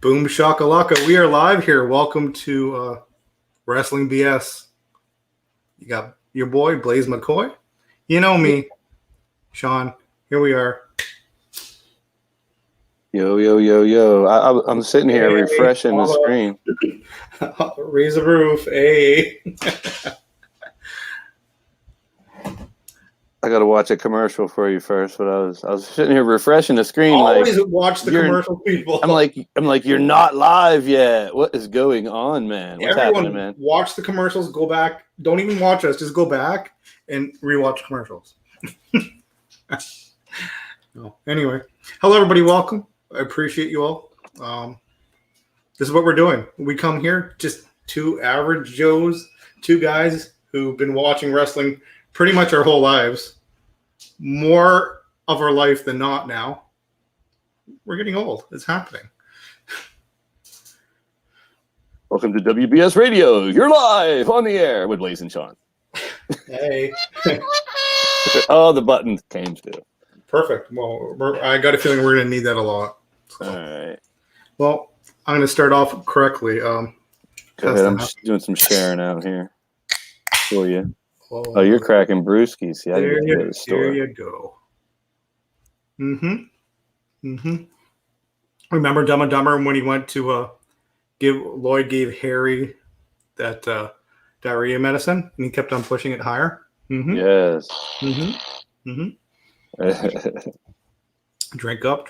Boom shakalaka. We are live here. Welcome to Wrestling BS. You got your boy, Blaze McCoy. You know me, Sean. Here we are. Yo. I'm sitting here refreshing the screen. Raise the roof. Hey. I got to watch a commercial for you first, but I was sitting here refreshing the screen. Always watch the commercial, people. I'm like, you're not live yet. What is going on, man? What's happening, man? Watch the commercials. Go back. Don't even watch us. Just go back and rewatch commercials. No. Anyway, hello everybody. Welcome. I appreciate you all. This is what we're doing. We come here, just two average Joes, two guys who've been watching wrestling pretty much our whole lives. More of our life than not now. We're getting old. It's happening. Welcome to WBS Radio. You're live on the air with Blaze and Sean. Hey. Oh, the button came too. Perfect. Well, I got a feeling we're going to need that a lot. So. All right. Well, I'm going to start off correctly. Go ahead. I'm just doing some sharing out here for you. Oh, you're cracking brewskis. See, there you go. Remember Dumb and Dumber when he went to Lloyd gave Harry that diarrhea medicine and he kept on pushing it higher? Yes. Drink up.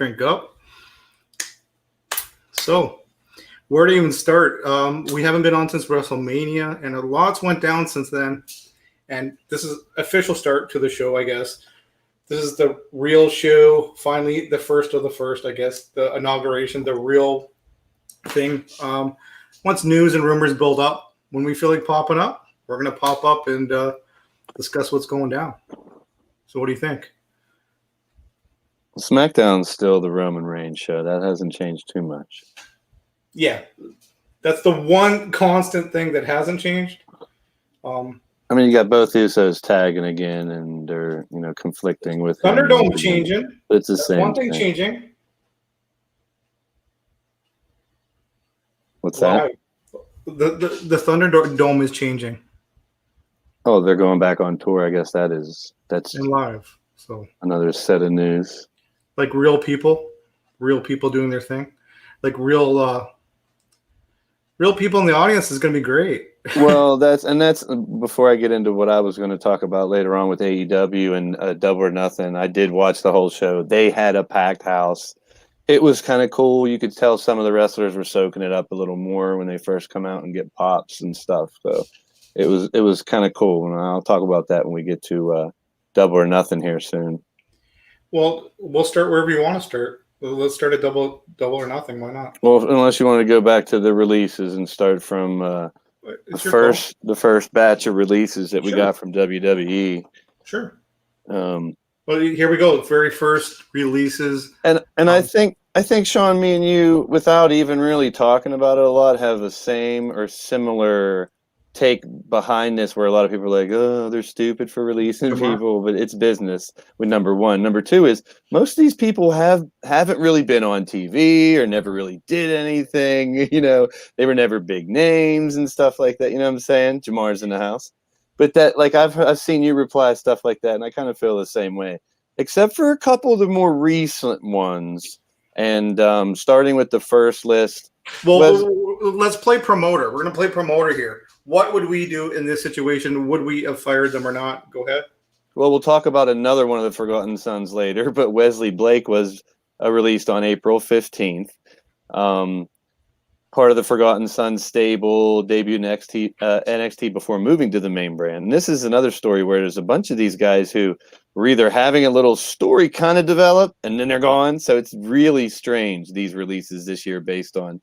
So, where to even start? We haven't been on since WrestleMania, and a lot's went down since then. And this is official start to the show, I guess. This is the real show. Finally, the first of the first, I guess. The inauguration, the real thing. Once news and rumors build up, when we feel like popping up, we're going to pop up and discuss what's going down. So what do you think? SmackDown's still the Roman Reigns show. That hasn't changed too much. Yeah. That's the one constant thing that hasn't changed. I mean, you got both Usos tagging again, and they're conflicting with Thunderdome changing. But it's the same. One thing changing. What's that? The Thunderdome is changing. Oh, they're going back on tour. I guess that's in live. So another set of news. Like real people doing their thing, like real people in the audience is going to be great. Well, that's before I get into what I was going to talk about later on with AEW and Double or Nothing. I did watch the whole show. They had a packed house. It was kind of cool. You could tell some of the wrestlers were soaking it up a little more when they first come out and get pops and stuff. So it was kind of cool. And I'll talk about that when we get to Double or Nothing here soon. Well, we'll start wherever you want to start. Let's start at double or nothing. Why not? Well, unless you want to go back to the releases and start from the first batch of releases that we got from WWE. Sure. Well, here we go. The very first releases. And I think Sean, me and you, without even really talking about it a lot, have the same or similar take behind this, where a lot of people are like, oh, they're stupid for releasing people, but it's business. With number one. Number two is most of these people haven't really been on TV or never really did anything. They were never big names and stuff like that. You know what I'm saying? Jamar's in the house. But that, like, I've seen you reply stuff like that, and I kind of feel the same way, except for a couple of the more recent ones. And starting with the first list. Well, let's play promoter. We're going to play promoter here. What would we do in this situation? Would we have fired them or not? Go ahead. Well, we'll talk about another one of the Forgotten Sons later, but Wesley Blake was released on April 15th. Part of the Forgotten Sons stable, debuted NXT before moving to the main brand. And this is another story where there's a bunch of these guys who were either having a little story kind of develop and then they're gone. So it's really strange, these releases this year based on.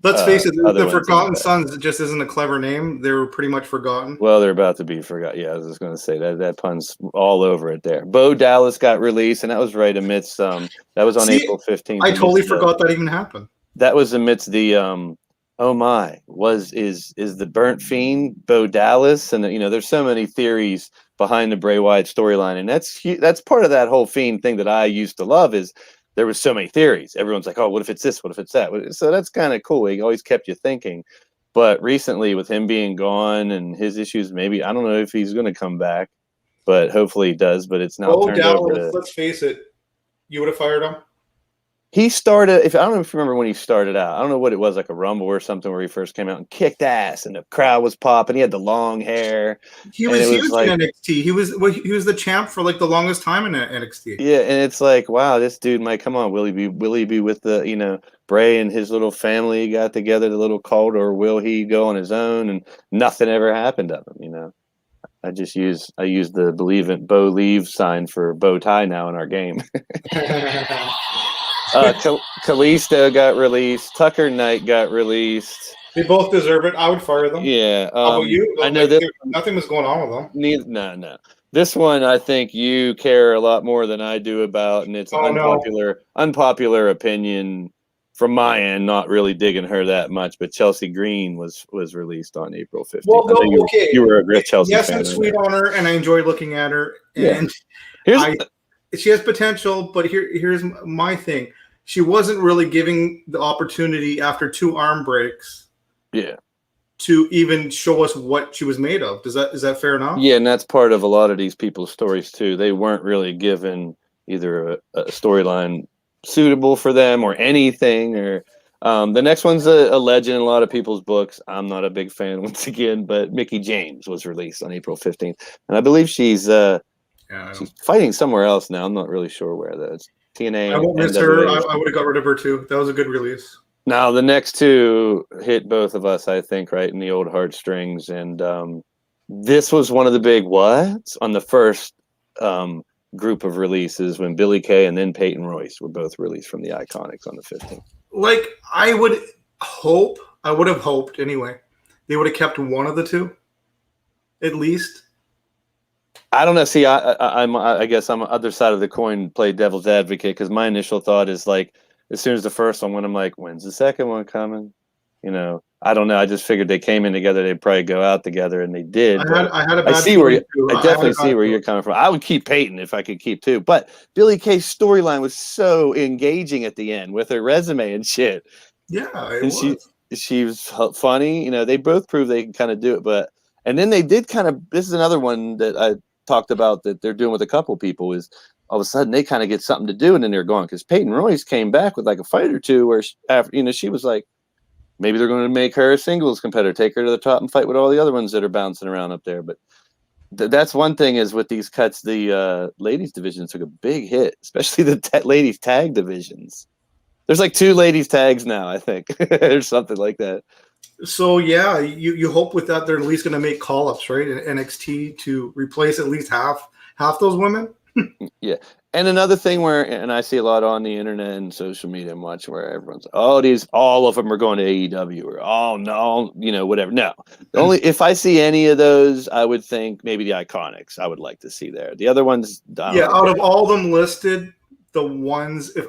Let's face it, the Forgotten Sons just isn't a clever name. They were pretty much forgotten. Well, they're about to be forgotten. Yeah, I was just going to say that pun's all over it there. Bo Dallas got released, and that was right amidst that was on April 15th. I totally forgot that even happened. That was amidst the oh my, is the Burnt Fiend Bo Dallas? And there's so many theories behind the Bray Wyatt storyline, and that's part of that whole Fiend thing that I used to love is there was so many theories. Everyone's like, oh, what if it's this? What if it's that? So that's kind of cool. He always kept you thinking. But recently, with him being gone and his issues, maybe I don't know if he's going to come back, but hopefully he does. But it's now turned over to. Let's face it, you would have fired him. He started. I don't know if you remember when he started out. I don't know what it was, like a Rumble or something, where he first came out and kicked ass, and the crowd was popping. He had the long hair. He was huge in NXT. He was the champ for like the longest time in NXT. Yeah, and it's like, wow, this dude might come on. Will he be with the Bray and his little family got together, the little cult, or will he go on his own? And nothing ever happened to him. I use the believe in Bo leave sign for bow tie now in our game. Kalisto got released. Tucker Knight got released. They both deserve it. I would fire them. Yeah. How about you? I know that nothing was going on with them. No. This one I think you care a lot more than I do about, and it's unpopular opinion from my end. Not really digging her that much, but Chelsea Green was released on April 15th. Well, okay. You were a great Chelsea fan. Yes, I'm sweet on her, and I enjoy looking at her. And she has potential, but here's my thing. She wasn't really giving the opportunity after 2 arm breaks. Yeah. To even show us what she was made of. Is that fair enough? Yeah, and that's part of a lot of these people's stories too. They weren't really given either a storyline suitable for them or anything. Or the next one's a legend in a lot of people's books. I'm not a big fan once again, but Mickie James was released on April 15th, and I believe she's fighting somewhere else now. I'm not really sure where though. It's TNA. I won't miss her. I would have got rid of her too. That was a good release. Now, the next 2 hit both of us, I think, right in the old heartstrings. And this was one of the big whats on the first group of releases when Billie Kay and then Peyton Royce were both released from the Iconics on the 15th. Like, I would have hoped anyway, they would have kept one of the 2, at least. I don't know. See, I guess I'm other side of the coin, play devil's advocate, because my initial thought is like, as soon as the first one went, I'm like, when's the second one coming? I don't know. I just figured they came in together. They'd probably go out together, and they did. I see where I definitely see where you're coming from. I would keep Peyton if I could keep 2, but Billie Kay's storyline was so engaging at the end with her resume and shit. Yeah, and she was funny. They both proved they can kind of do it, and then they did kind of. This is another one that I talked about that they're doing with a couple people is. All of a sudden, they kind of get something to do, and then they're gone. Because Peyton Royce came back with like a fight or 2, where she was like, maybe they're going to make her a singles competitor, take her to the top, and fight with all the other ones that are bouncing around up there. But that's one thing is with these cuts, the ladies division took a big hit, especially the ladies tag divisions. There's like 2 ladies tags now, I think, or something like that. So yeah, you hope with that they're at least going to make call-ups, right, in NXT to replace at least half those women. Yeah. And another thing and I see a lot on the internet and social media and watch where everyone's, all of them are going to AEW or, no, whatever. No, only if I see any of those, I would think maybe the Iconics I would like to see there. The other ones. Out of all of them listed, the ones, if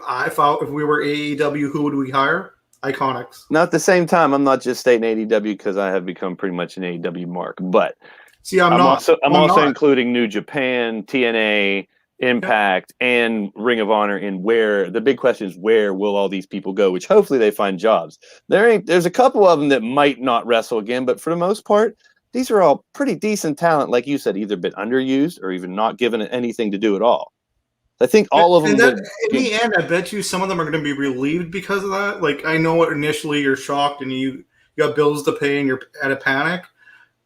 we were AEW, who would we hire? Iconics. Now at the same time, I'm not just stating AEW because I have become pretty much an AEW mark, but see, I'm also including New Japan, TNA, Impact, and Ring of Honor. In where the big question is, where will all these people go? Which hopefully they find jobs. There's a couple of them that might not wrestle again, but for the most part, these are all pretty decent talent. Like you said, either been underused or even not given anything to do at all. I think all of them. In the end, I bet you some of them are going to be relieved because of that. Like, I know initially you're shocked and you got bills to pay and you're at a panic,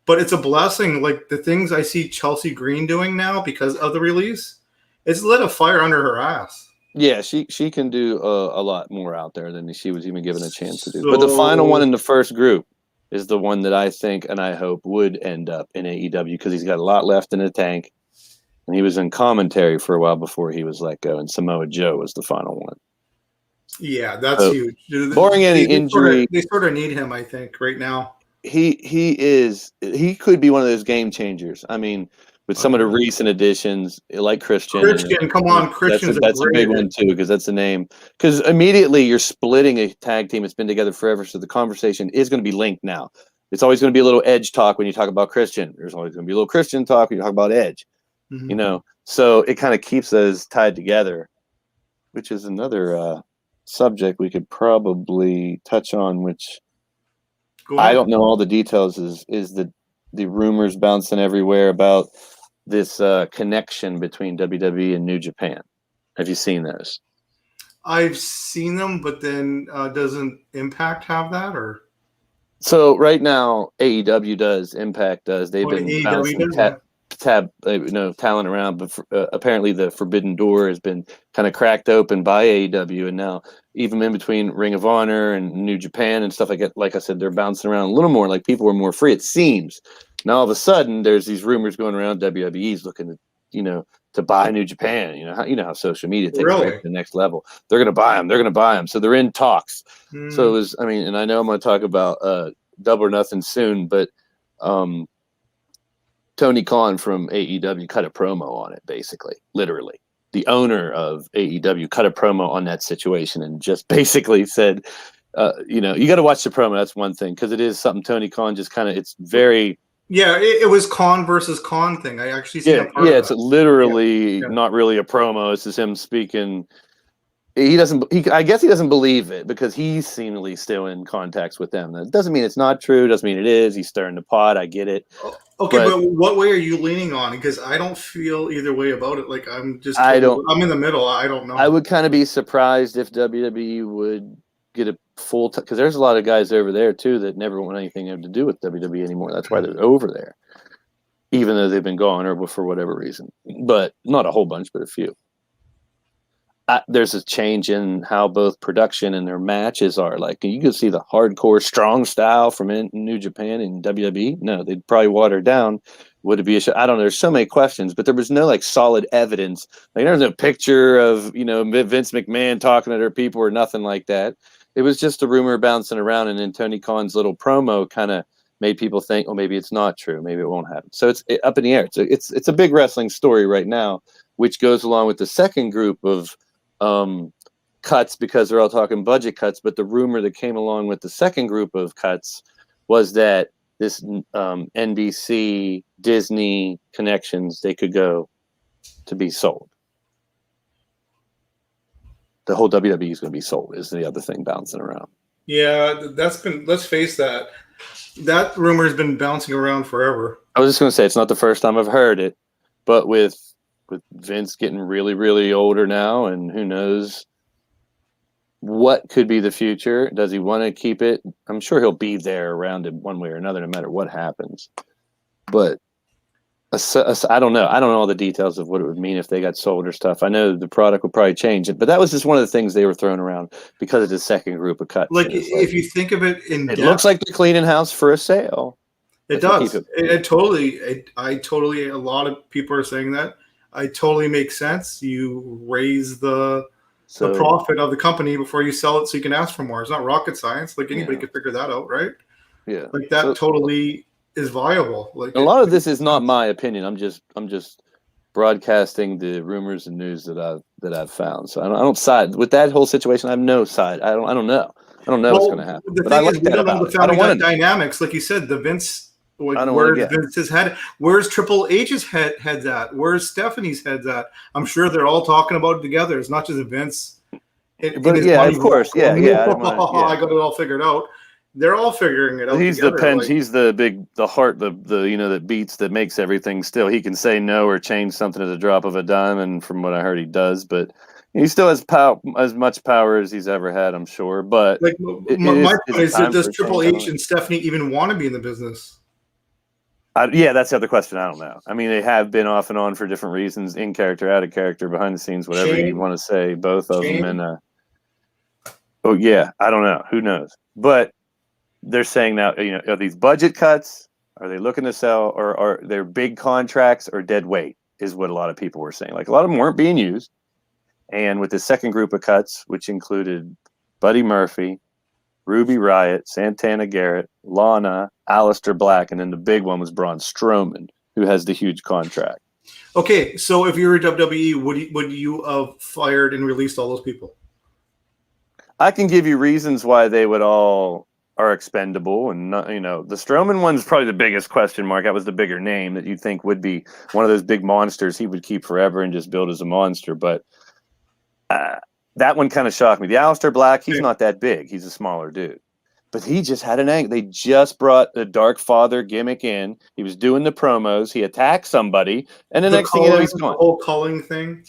but it's a blessing. Like the things I see Chelsea Green doing now because of the release, it's lit a fire under her ass. Yeah, she can do a lot more out there than she was even given a chance to do. But the final one in the first group is the one that I think and I hope would end up in AEW because he's got a lot left in the tank. And he was in commentary for a while before he was let go, and Samoa Joe was the final one. Yeah, that's huge. Barring any injury, they sort of need him, I think, right now. He could be one of those game changers. I mean, with some of the recent additions, like Christian. Come on, Christian's that's a big one too, because that's the name. Because immediately you're splitting a tag team that's been together forever, so the conversation is going to be linked now. It's always going to be a little Edge talk when you talk about Christian. There's always going to be a little Christian talk when you talk about Edge. Mm-hmm. So it kind of keeps those tied together. which is another subject we could probably touch on, which I don't know all the details, is the rumors bouncing everywhere about this connection between WWE and New Japan. Have you seen those? I've seen them, but then doesn't Impact have that, or? So right now, AEW does, Impact does. They've been bouncing talent around, but apparently the forbidden door has been kind of cracked open by AEW, and now even in between Ring of Honor and New Japan and stuff like that, like I said, they're bouncing around a little more. Like people are more free, it seems. Now all of a sudden, there's these rumors going around. WWE's looking to, to buy New Japan. You know how social media takes it to the next level. They're going to buy them. They're going to buy them. So they're in talks. So it was. I mean, and I know I'm going to talk about Double or Nothing soon, but Tony Khan from AEW cut a promo on it. Basically, literally, the owner of AEW cut a promo on that situation and just basically said, you got to watch the promo. That's one thing, because it is something Tony Khan just kind of. It's very. Yeah, it was Khan versus Khan thing. I actually see that part. Yeah, it's literally not really a promo. It's just him speaking. I guess he doesn't believe it because he's seemingly still in contacts with them. That doesn't mean it's not true. Doesn't mean it is. He's stirring the pot. I get it. Okay, but what way are you leaning on? Because I don't feel either way about it. Like I'm in the middle. I don't know. I would kind of be surprised if WWE would get a full because there's a lot of guys over there too that never want anything to do with WWE anymore. That's why they're over there, even though they've been gone or for whatever reason. But not a whole bunch, but a few. There's a change in how both production and their matches are. Like you can see the hardcore strong style from New Japan and WWE. No, they'd probably water it down. Would it be a show? I don't know. There's so many questions, but there was no like solid evidence. Like there was no picture of Vince McMahon talking to their people or nothing like that. It was just a rumor bouncing around, and then Tony Khan's little promo kind of made people think, oh, maybe it's not true. Maybe it won't happen. So it's up in the air. It's a big wrestling story right now, which goes along with the second group of cuts because they're all talking budget cuts. But the rumor that came along with the second group of cuts was that this NBC Disney connections, they could go to be sold. The whole WWE is going to be sold is the other thing bouncing around. Yeah, let's face that. That rumor has been bouncing around forever. I was just going to say, it's not the first time I've heard it, but with Vince getting really, really older now, and who knows what could be the future. Does he want to keep it? I'm sure he'll be there around it one way or another, no matter what happens. But I don't know. I don't know all the details of what it would mean if they got sold or stuff. I know the product would probably change it, but that was just one of the things they were throwing around because of the second group of cuts. Like if you think of it it looks like they're cleaning house for a sale. It does. It totally. A lot of people are saying that. I totally makes sense. You raise the profit of the company before you sell it, so you can ask for more. It's not rocket science. Like anybody could figure that out, right? Yeah. Like that totally is viable. Like a lot of this is not my opinion. I'm just broadcasting the rumors and news that I've found. So I don't side with that whole situation. I have no side. I don't know. I don't know what's going to happen. But I like that about it. I don't want dynamics, like you said. The Vince. Where's Vince's head? Where's Triple H's head's at? Where's Stephanie's head's at? I'm sure they're all talking about it together. It's not just Vince. But yeah, of course, yeah. I got it all figured out. They're all figuring it out. He's together, he's the heart, the that beats, that makes everything still. He can say no or change something at the drop of a dime, and from what I heard, he does. But he still has as much power as he's ever had, I'm sure. But like my point is, does Triple H and Stephanie even want to be in the business? Yeah, that's the other question. I don't know. I mean, they have been off and on for different reasons, in character, out of character, behind the scenes, whatever you want to say, both of them. And I don't know. Who knows? But they're saying now, are these budget cuts? Are they looking to sell, or are there big contracts or dead weight? Is what a lot of people were saying. Like a lot of them weren't being used. And with the second group of cuts, which included Buddy Murphy, Ruby Riott, Santana Garrett, Lana, Aleister Black, and then the big one was Braun Strowman, who has the huge contract. Okay, so if you were WWE, would you have fired and released all those people? I can give you reasons why they would all are expendable, and not, the Strowman one's probably the biggest question mark. That was the bigger name that you'd think would be one of those big monsters he would keep forever and just build as a monster. But that one kind of shocked me. The Aleister Black, he's Okay. not that big. He's a smaller dude. But he just had an angle. They just brought the Dark Father gimmick in. He was doing the promos. He attacked somebody. And the next thing you know, he's the gone. whole culling thing.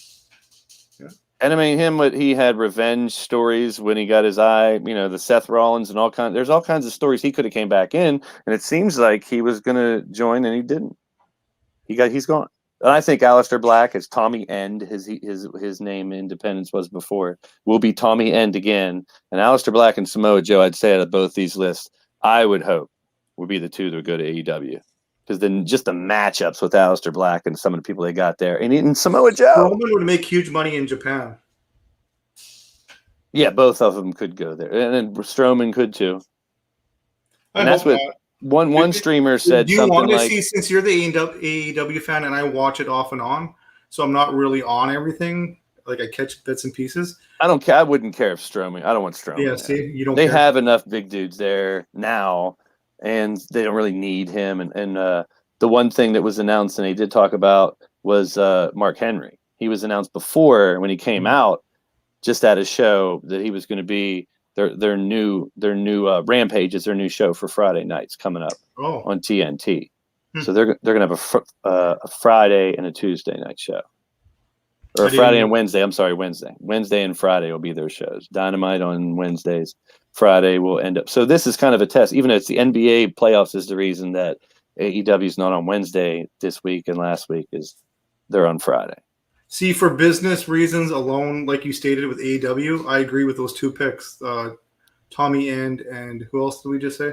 And I mean, he had revenge stories when he got his eye, the Seth Rollins and there's all kinds of stories he could have came back in. And it seems like he was going to join and he didn't. He's gone. And I think Aleister Black, as Tommy End, his name in Independence was before, will be Tommy End again. And Aleister Black and Samoa Joe, I'd say out of both these lists, I would hope would be the two that would go to AEW. Because then just the matchups with Aleister Black and some of the people they got there. And Samoa Joe. Roman would make huge money in Japan. Yeah, both of them could go there. And then Strowman could too. And that's what one streamer said. Do you something want to like, see, since you're the AEW fan and I watch it off and on, so I'm not really on everything. Like I catch bits and pieces. I don't care. I wouldn't care if Strowman. I don't want Strowman. Yeah, see, you don't. They care. have enough big dudes there now, and they don't really need him. And the one thing that was announced, and they did talk about, was Mark Henry. He was announced before when he came out, just at a show, that he was going to be their new Rampage is their new show for Friday nights coming up on TNT. So they're going to have a Friday and a Tuesday night show. Or Friday and Wednesday. I'm sorry, Wednesday. Wednesday and Friday will be their shows. Dynamite on Wednesdays. Friday will end up. So this is kind of a test. Even though it's the NBA playoffs is the reason that AEW is not on Wednesday this week and last week is they're on Friday. See, for business reasons alone, like you stated with AEW, I agree with those two picks. Tommy End and who else did we just say?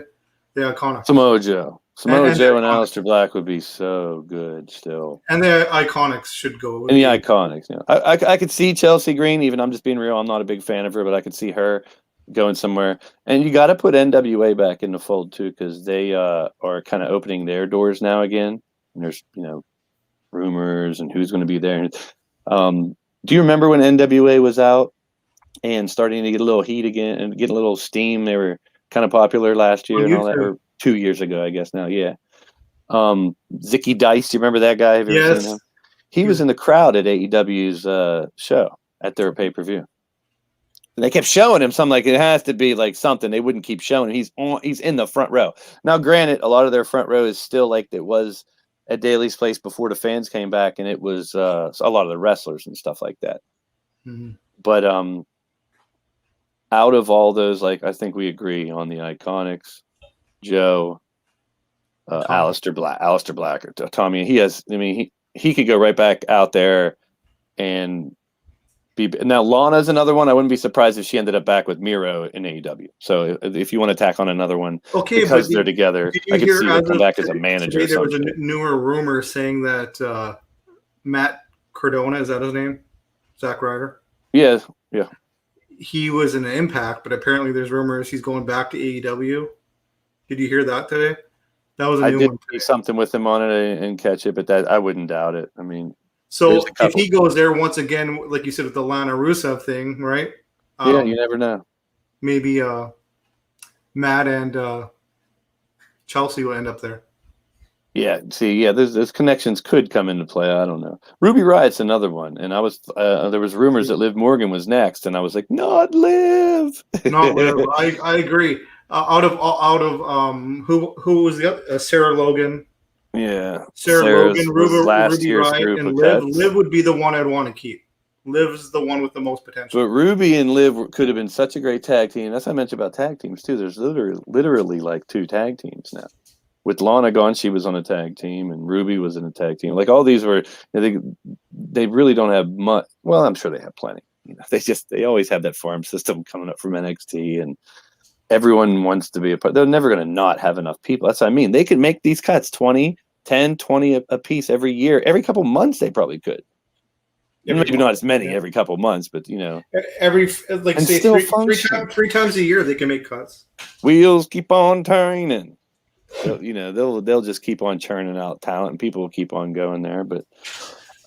The Iconics. Samoa Joe. Samoa Joe and Iconics. Aleister Black would be so good still. And the Iconics should go. And the Iconics. I could see Chelsea Green, even I'm just being real, I'm not a big fan of her, but I could see her going somewhere. And you got to put NWA back in the fold too, because they are kind of opening their doors now again. And there's, rumors and who's going to be there. Do you remember when NWA was out and starting to get a little heat again and get a little steam? They were kind of popular last year and all that, or 2 years ago, I guess now. Yeah. Zicky Dice. Do you remember that guy? Have you ever seen him? He was in the crowd at AEW's show at their pay-per-view. And they kept showing him. So I'm like, it has to be like something. They wouldn't keep showing him. He's in the front row. Now, granted, a lot of their front row is still like it was at Daly's Place before the fans came back, and it was a lot of the wrestlers and stuff like that. Mm-hmm. But out of all those, like, I think we agree on the Iconics, Joe, Aleister Black, or Tommy. He could go right back out there and be. Now Lana's another one. I wouldn't be surprised if she ended up back with Miro in AEW. So if you want to tack on another one, because they're together, I could see her come back as a manager. There was a newer rumor saying that Matt Cardona, is that his name? Zack Ryder. Yeah. He was in an Impact, but apparently there's rumors he's going back to AEW. Did you hear that today? That was a new one. I did see something with him on it and catch it, but that I wouldn't doubt it. I mean, so if he goes there once again, like you said with the Lana Rusev thing, right? Yeah, you never know. Maybe Matt and Chelsea will end up there. Yeah, those connections could come into play. I don't know. Ruby Riot's another one, and I was there was rumors that Liv Morgan was next, and I was like, not Liv. Not Liv. I agree. Out of who was the other? Sarah Logan. Yeah, Sarah Logan, Ruby Riot, and Liv. Liv would be the one I'd want to keep. Liv's the one with the most potential. But Ruby and Liv could have been such a great tag team. That's what I mentioned about tag teams too. There's literally like 2 tag teams now. With Lana gone, she was on a tag team, and Ruby was in a tag team. Like all these were, they really don't have much. Well, I'm sure they have plenty. They always have that farm system coming up from NXT, and everyone wants to be a part. They're never going to not have enough people. That's what I mean. They could make these cuts 20 a piece every year. Every couple months, they probably could. Maybe not as many every couple months, but every say three times a year they can make cuts. Wheels keep on turning. They'll just keep on churning out talent, and people will keep on going there. But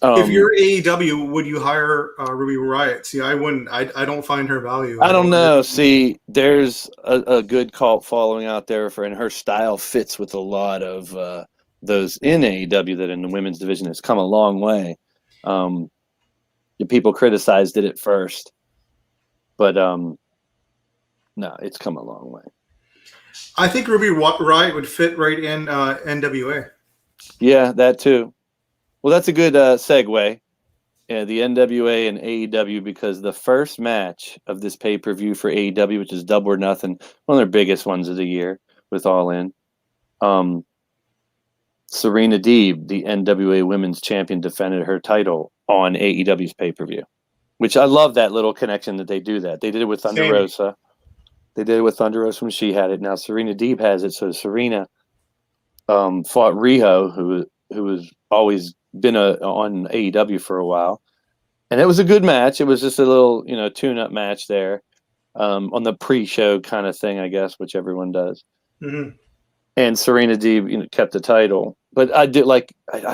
if you're AEW, would you hire Ruby Riot? See, I wouldn't. I don't find her value. I don't know. See, there's a good cult following out there and her style fits with a lot of those in AEW that in the women's division has come a long way. The people criticized it at first, But no, it's come a long way. I think Ruby Riott would fit right in NWA. Yeah, that too. Well, that's a good segue. Yeah, the NWA and AEW, because the first match of this pay-per-view for AEW, which is Double or Nothing, one of their biggest ones of the year with All In, Serena Deeb, the NWA Women's Champion, defended her title on AEW's pay-per-view, which I love that little connection that they do that. They did it with Thunder Same. Rosa. They did it with Thunder Rosa when she had it. Now Serena Deeb has it. So Serena fought Riho, who has always been on AEW for a while. And it was a good match. It was just a little, tune-up match there on the pre-show kind of thing, I guess, which everyone does. Mm-hmm. And Serena Deeb, kept the title. But I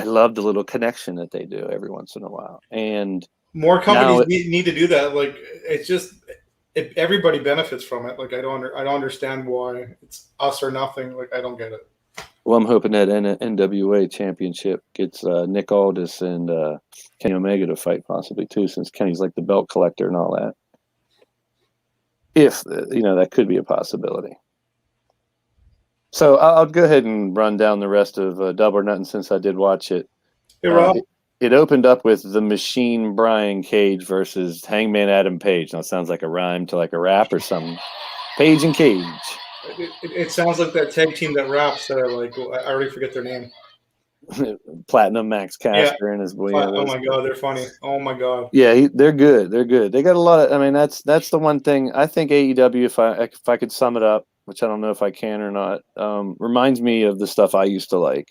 love the little connection that they do every once in a while. And more companies need to do that. Like, it's just everybody benefits from it. Like, I don't understand why it's us or nothing. Like, I don't get it. Well, I'm hoping that NWA championship gets Nick Aldis and Kenny Omega to fight possibly too, since Kenny's like the belt collector and all that. If, that could be a possibility. So I'll go ahead and run down the rest of Double or Nothing since I did watch it. Hey, Rob. It opened up with The Machine Brian Cage versus Hangman Adam Page. Now it sounds like a rhyme to like a rap or something. Page and Cage. It sounds like that tag team that raps that are like, I already forget their name. Platinum Max Caster and his boy. Oh my God, they're funny. Oh my God. Yeah, they're good. They're good. They got a lot of. I mean, that's the one thing I think AEW. If I could sum it up, which I don't know if I can or not, reminds me of the stuff I used to like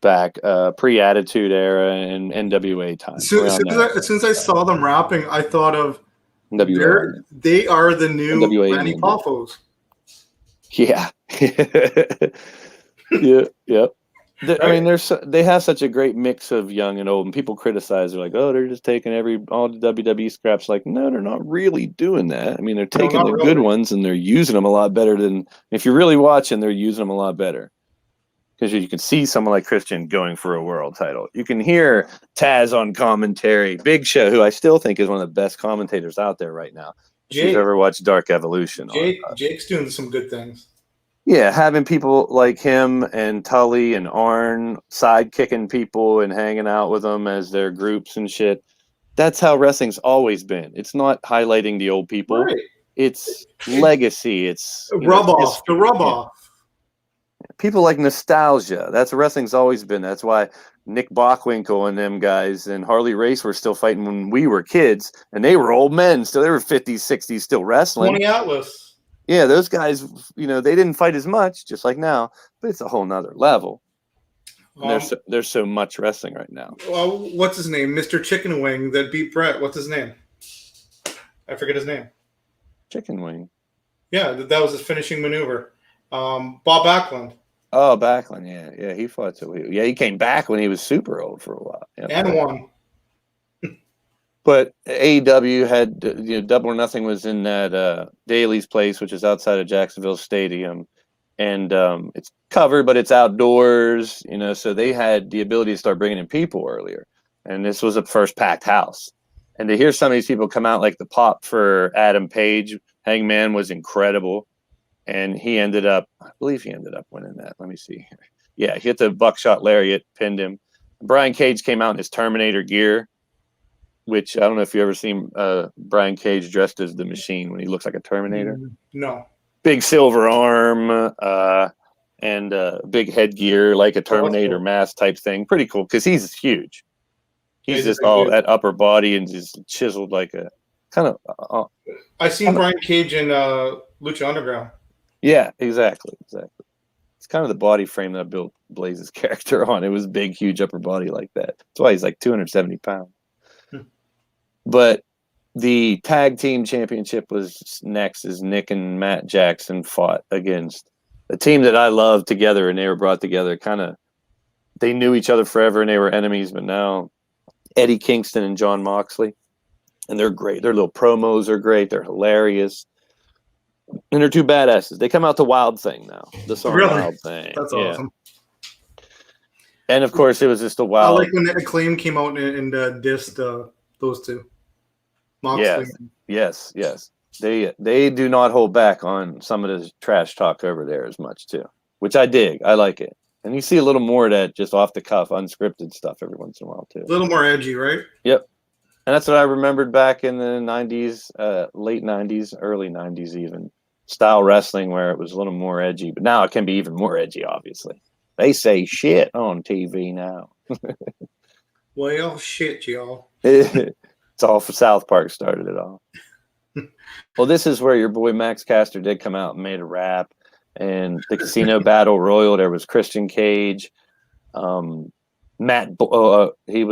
back pre-Attitude Era and NWA time. As soon as I saw them rapping, I thought of NWA. They are the new NWA Randy Poffos. Yeah. Yep. I mean, they have such a great mix of young and old, and people criticize. They're like, "Oh, they're just taking all the WWE scraps." Like, no, they're not really doing that. I mean, they're taking the good ones and they're using them a lot better than. If you're really watching, they're using them a lot better, because you can see someone like Christian going for a world title. You can hear Taz on commentary, Big Show, who I still think is one of the best commentators out there right now. If you've ever watched Dark Evolution, Jake's doing some good things. Yeah, having people like him and Tully and Arn sidekicking people and hanging out with them as their groups and shit. That's how wrestling's always been. It's not highlighting the old people. Right. It's legacy. It's the rub off. People like nostalgia. That's what wrestling's always been. That's why Nick Bockwinkel and them guys and Harley Race were still fighting when we were kids, and they were old men. Still, they were 50s, 60s, still wrestling. 20 Atlas. Yeah, those guys, they didn't fight as much, just like now, but it's a whole nother level. There's so much wrestling right now. What's his name? Mr. Chicken Wing that beat Brett. What's his name? I forget his name. Chicken Wing. Yeah, that was his finishing maneuver. Bob Backlund. Oh, Backlund, yeah, he fought till he came back when he was super old for a while. Yeah, and won. But AEW had, Double or Nothing was in that Daly's place, which is outside of Jacksonville Stadium. And it's covered, but it's outdoors, so they had the ability to start bringing in people earlier. And this was a first packed house. And to hear some of these people come out, like the pop for Adam Page, Hangman was incredible. And I believe he ended up winning that. Let me see. Yeah, he hit the buckshot lariat, pinned him. Brian Cage came out in his Terminator gear, which I don't know if you ever seen Brian Cage dressed as the Machine when he looks like a Terminator. No. Big silver arm and big headgear like a Terminator mask type thing. Pretty cool because he's huge. He's just all that upper body and just chiseled like a kind of. I seen Brian Cage in Lucha Underground. Yeah, exactly. It's kind of the body frame that I built Blaze's character on. It was big, huge upper body like that. That's why he's like 270 pounds. But the tag team championship was next as Nick and Matt Jackson fought against a team that I love together, and they were brought together they knew each other forever and they were enemies, but now Eddie Kingston and John Moxley, and they're great. Their little promos are great. They're hilarious. And they're two badasses. They come out to Wild Thing now. The song Wild Thing. That's awesome. And of course, it was just a wild. I like when Acclaim came out and dissed those two. Moxley. Yes. They do not hold back on some of the trash talk over there as much too, which I dig. I like it, and you see a little more of that just off the cuff, unscripted stuff every once in a while too. A little more edgy, right? Yep, and that's what I remembered back in the '90s, late '90s, early '90s, even style wrestling where it was a little more edgy. But now it can be even more edgy. Obviously, they say shit on TV now. Well, shit, y'all. It's all for South Park started it all. Well, this is where your boy Max Caster did come out and made a rap. And the Casino Battle Royal, there was Christian Cage, he was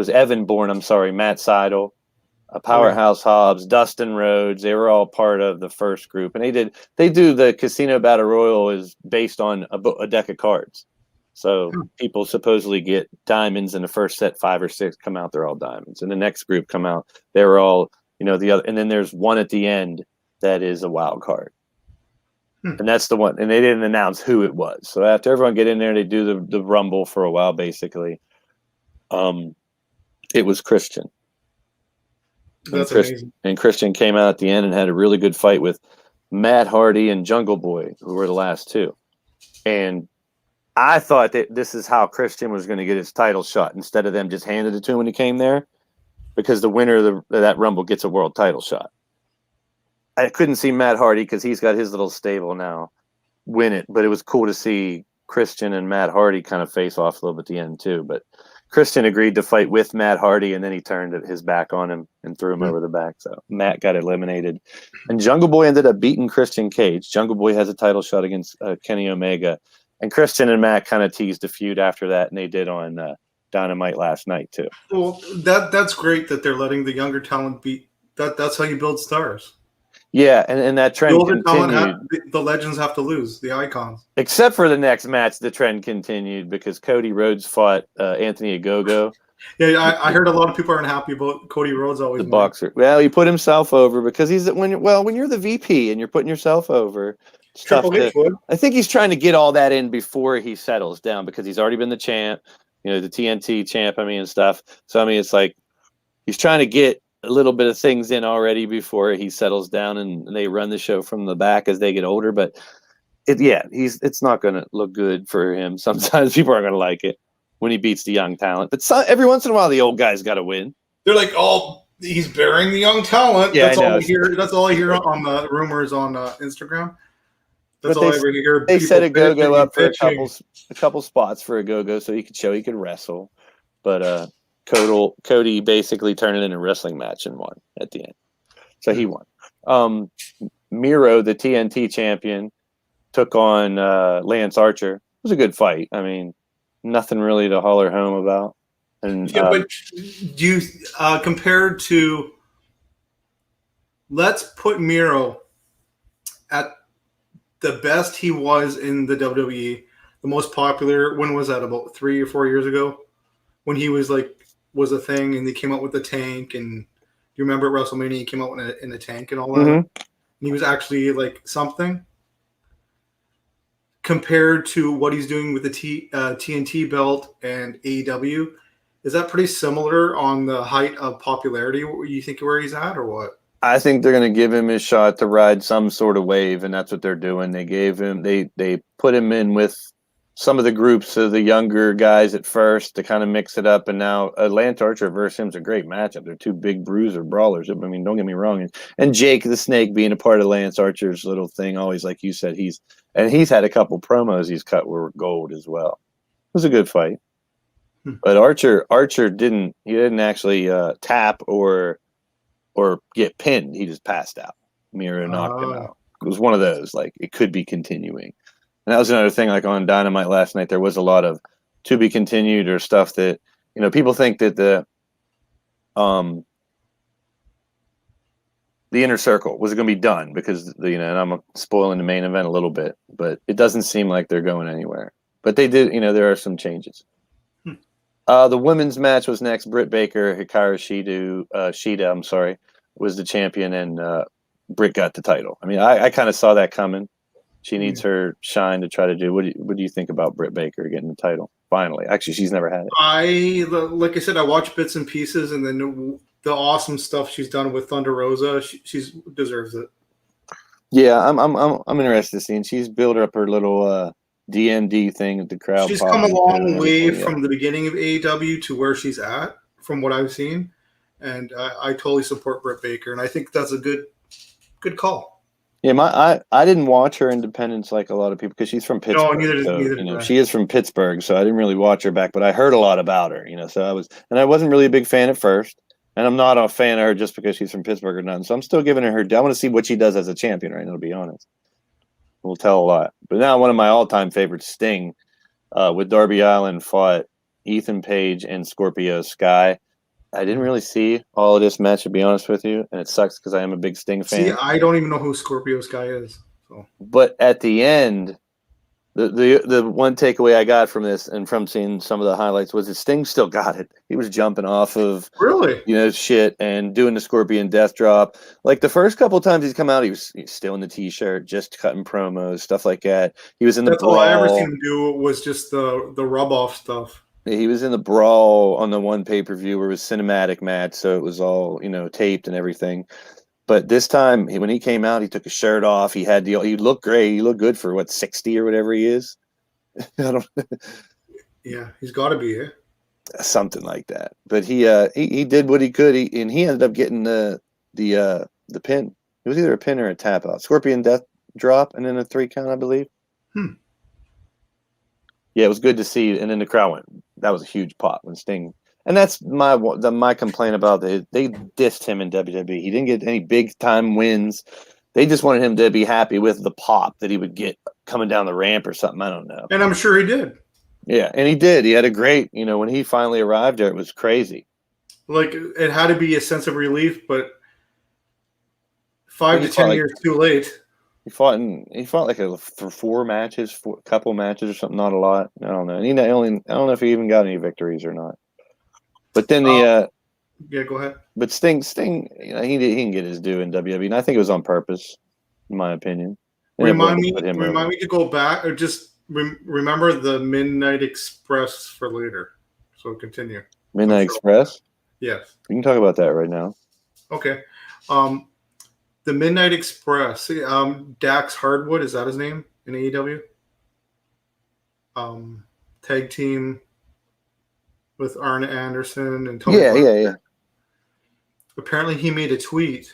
Evan Bourne, Matt Seidel, Powerhouse Hobbs, Dustin Rhodes. They were all part of the first group. And they do the Casino Battle Royal is based on a deck of cards. So people supposedly get diamonds in the first set, 5 or 6 come out, they're all diamonds. And the next group come out, they were all, the other, and then there's one at the end that is a wild card. And that's the one, and they didn't announce who it was. So after everyone get in there, they do the rumble for a while, basically. It was Christian. That's amazing. And Christian came out at the end and had a really good fight with Matt Hardy and Jungle Boy, who were the last two. And I thought that this is how Christian was going to get his title shot instead of them just handed it to him when he came there, because the winner of that Rumble gets a world title shot. I couldn't see Matt Hardy because he's got his little stable now win it, but it was cool to see Christian and Matt Hardy kind of face off a little bit at the end too. But Christian agreed to fight with Matt Hardy, and then he turned his back on him and threw him over the back. So Matt got eliminated, and Jungle Boy ended up beating Christian Cage. Jungle Boy has a title shot against Kenny Omega. And Christian and Matt kind of teased a feud after that, and they did on Dynamite last night too. Well, that's great that they're letting the younger talent beat. That's how you build stars. Yeah, and that trend continued. The legends have to lose, the icons. Except for the next match, the trend continued because Cody Rhodes fought Anthony Ogogo. Yeah, I heard a lot of people aren't happy about Cody Rhodes always. The boxer. Well, he put himself over because when you're the VP and you're putting yourself over. I think he's trying to get all that in before he settles down because he's already been the champ, the TNT champ, and stuff. So, it's like he's trying to get a little bit of things in already before he settles down and they run the show from the back as they get older. But it's not going to look good for him. Sometimes people aren't going to like it when he beats the young talent. But every once in a while, the old guy's got to win. They're like, he's burying the young talent. Yeah, that's all I hear on the rumors on Instagram. That's all I ever hear. They set Go up for a couple spots for Go, so he could show he could wrestle. But Cody basically turned it into a wrestling match and won at the end. So he won. Miro, the TNT champion, took on Lance Archer. It was a good fight. Nothing really to holler home about. And but you compared to, let's put Miro at the best he was in the WWE, the most popular. When was that? About 3 or 4 years ago, when he was a thing, and they came out with the tank. And you remember at WrestleMania, he came out in a tank and all that. Mm-hmm. And he was actually something. Compared to what he's doing with the TNT belt and AEW, is that pretty similar on the height of popularity? You think where he's at, or what? I think they're going to give him his shot to ride some sort of wave, and that's what they're doing. They put him in with some of the groups of the younger guys at first to kind of mix it up, and now Lance Archer versus him's a great matchup. They're two big bruiser brawlers. Don't get me wrong. And Jake the Snake being a part of Lance Archer's little thing, always like you said, he's had a couple promos he's cut were gold as well. It was a good fight, but Archer didn't actually tap or get pinned. He just passed out. Miro knocked him out. It was one of those, it could be continuing. And that was another thing, on Dynamite last night, there was a lot of to be continued or stuff that, people think that the Inner Circle was going to be done because, and I'm spoiling the main event a little bit, but it doesn't seem like they're going anywhere. But they did, there are some changes. The women's match was next. Britt Baker, Hikaru Shida, was the champion, and Britt got the title. I kind of saw that coming. She needs her shine to try to do. What do you think about Britt Baker getting the title finally? Actually, she's never had it. Like I said, I watched bits and pieces, and then the awesome stuff she's done with Thunder Rosa. She deserves it. Yeah, I'm interested to see. And she's built up her little DMD thing with the crowd She's come a popping to and long way everything. Yeah. from the beginning of AEW to where she's at, from what I've seen, and I totally support Britt Baker, and I think that's a good call. Yeah, I didn't watch her independence like a lot of people because she's from No, Pittsburgh. So, neither did I. she is from Pittsburgh, so I didn't really watch her back, but I heard a lot about her, so I wasn't really a big fan at first. And I'm not a fan of her just because she's from Pittsburgh or nothing. So I'm still giving her I want to see what she does as a champion right now, to be honest. Will tell a lot. But now one of my all-time favorites, Sting, with Darby Allin fought Ethan Page and Scorpio Sky. I didn't really see all of this match, to be honest with you, and it sucks because I am a big Sting fan. See, I don't even know who Scorpio Sky is. So. But at the end, the one takeaway I got from this and from seeing some of the highlights was that Sting still got it. He was jumping off of Really, shit and doing the Scorpion Death Drop. Like the first couple of times he's come out, he's still in the T-shirt, just cutting promos, stuff like that. He was in the that's brawl. all I ever seen him do was just the rub off stuff. He was in the brawl on the one pay-per-view where it was cinematic match, so it was all, taped and everything. But this time, when he came out, he took his shirt off. He looked great. He looked good for 60 or whatever he is. Yeah, he's got to be something like that. But he did what he could. He ended up getting the pin. It was either a pin or a tap out. Scorpion Death Drop and then a 3 count, I believe. Yeah, it was good to see. And then the crowd went. That was a huge pop when Sting. And that's my complaint about it. They dissed him in WWE. He didn't get any big time wins. They just wanted him to be happy with the pop that he would get coming down the ramp or something. I don't know. And I'm sure he did. Yeah, and he did. He had a great, when he finally arrived there, it was crazy. Like, it had to be a sense of relief, but 5 to 10 years too late. He fought like for 4 matches, couple matches or something, not a lot. I don't know. And I don't know if he even got any victories or not. But then yeah, go ahead. But Sting, he didn't get his due in WWE, and I think it was on purpose, in my opinion. And remind me to go back, or just remember the Midnight Express for later. So continue. Midnight Express? Yes. We can talk about that right now. Okay. The Midnight Express. Dax Hardwood, is that his name in AEW? Tag team with Arn Anderson and Tony. Yeah. Apparently, he made a tweet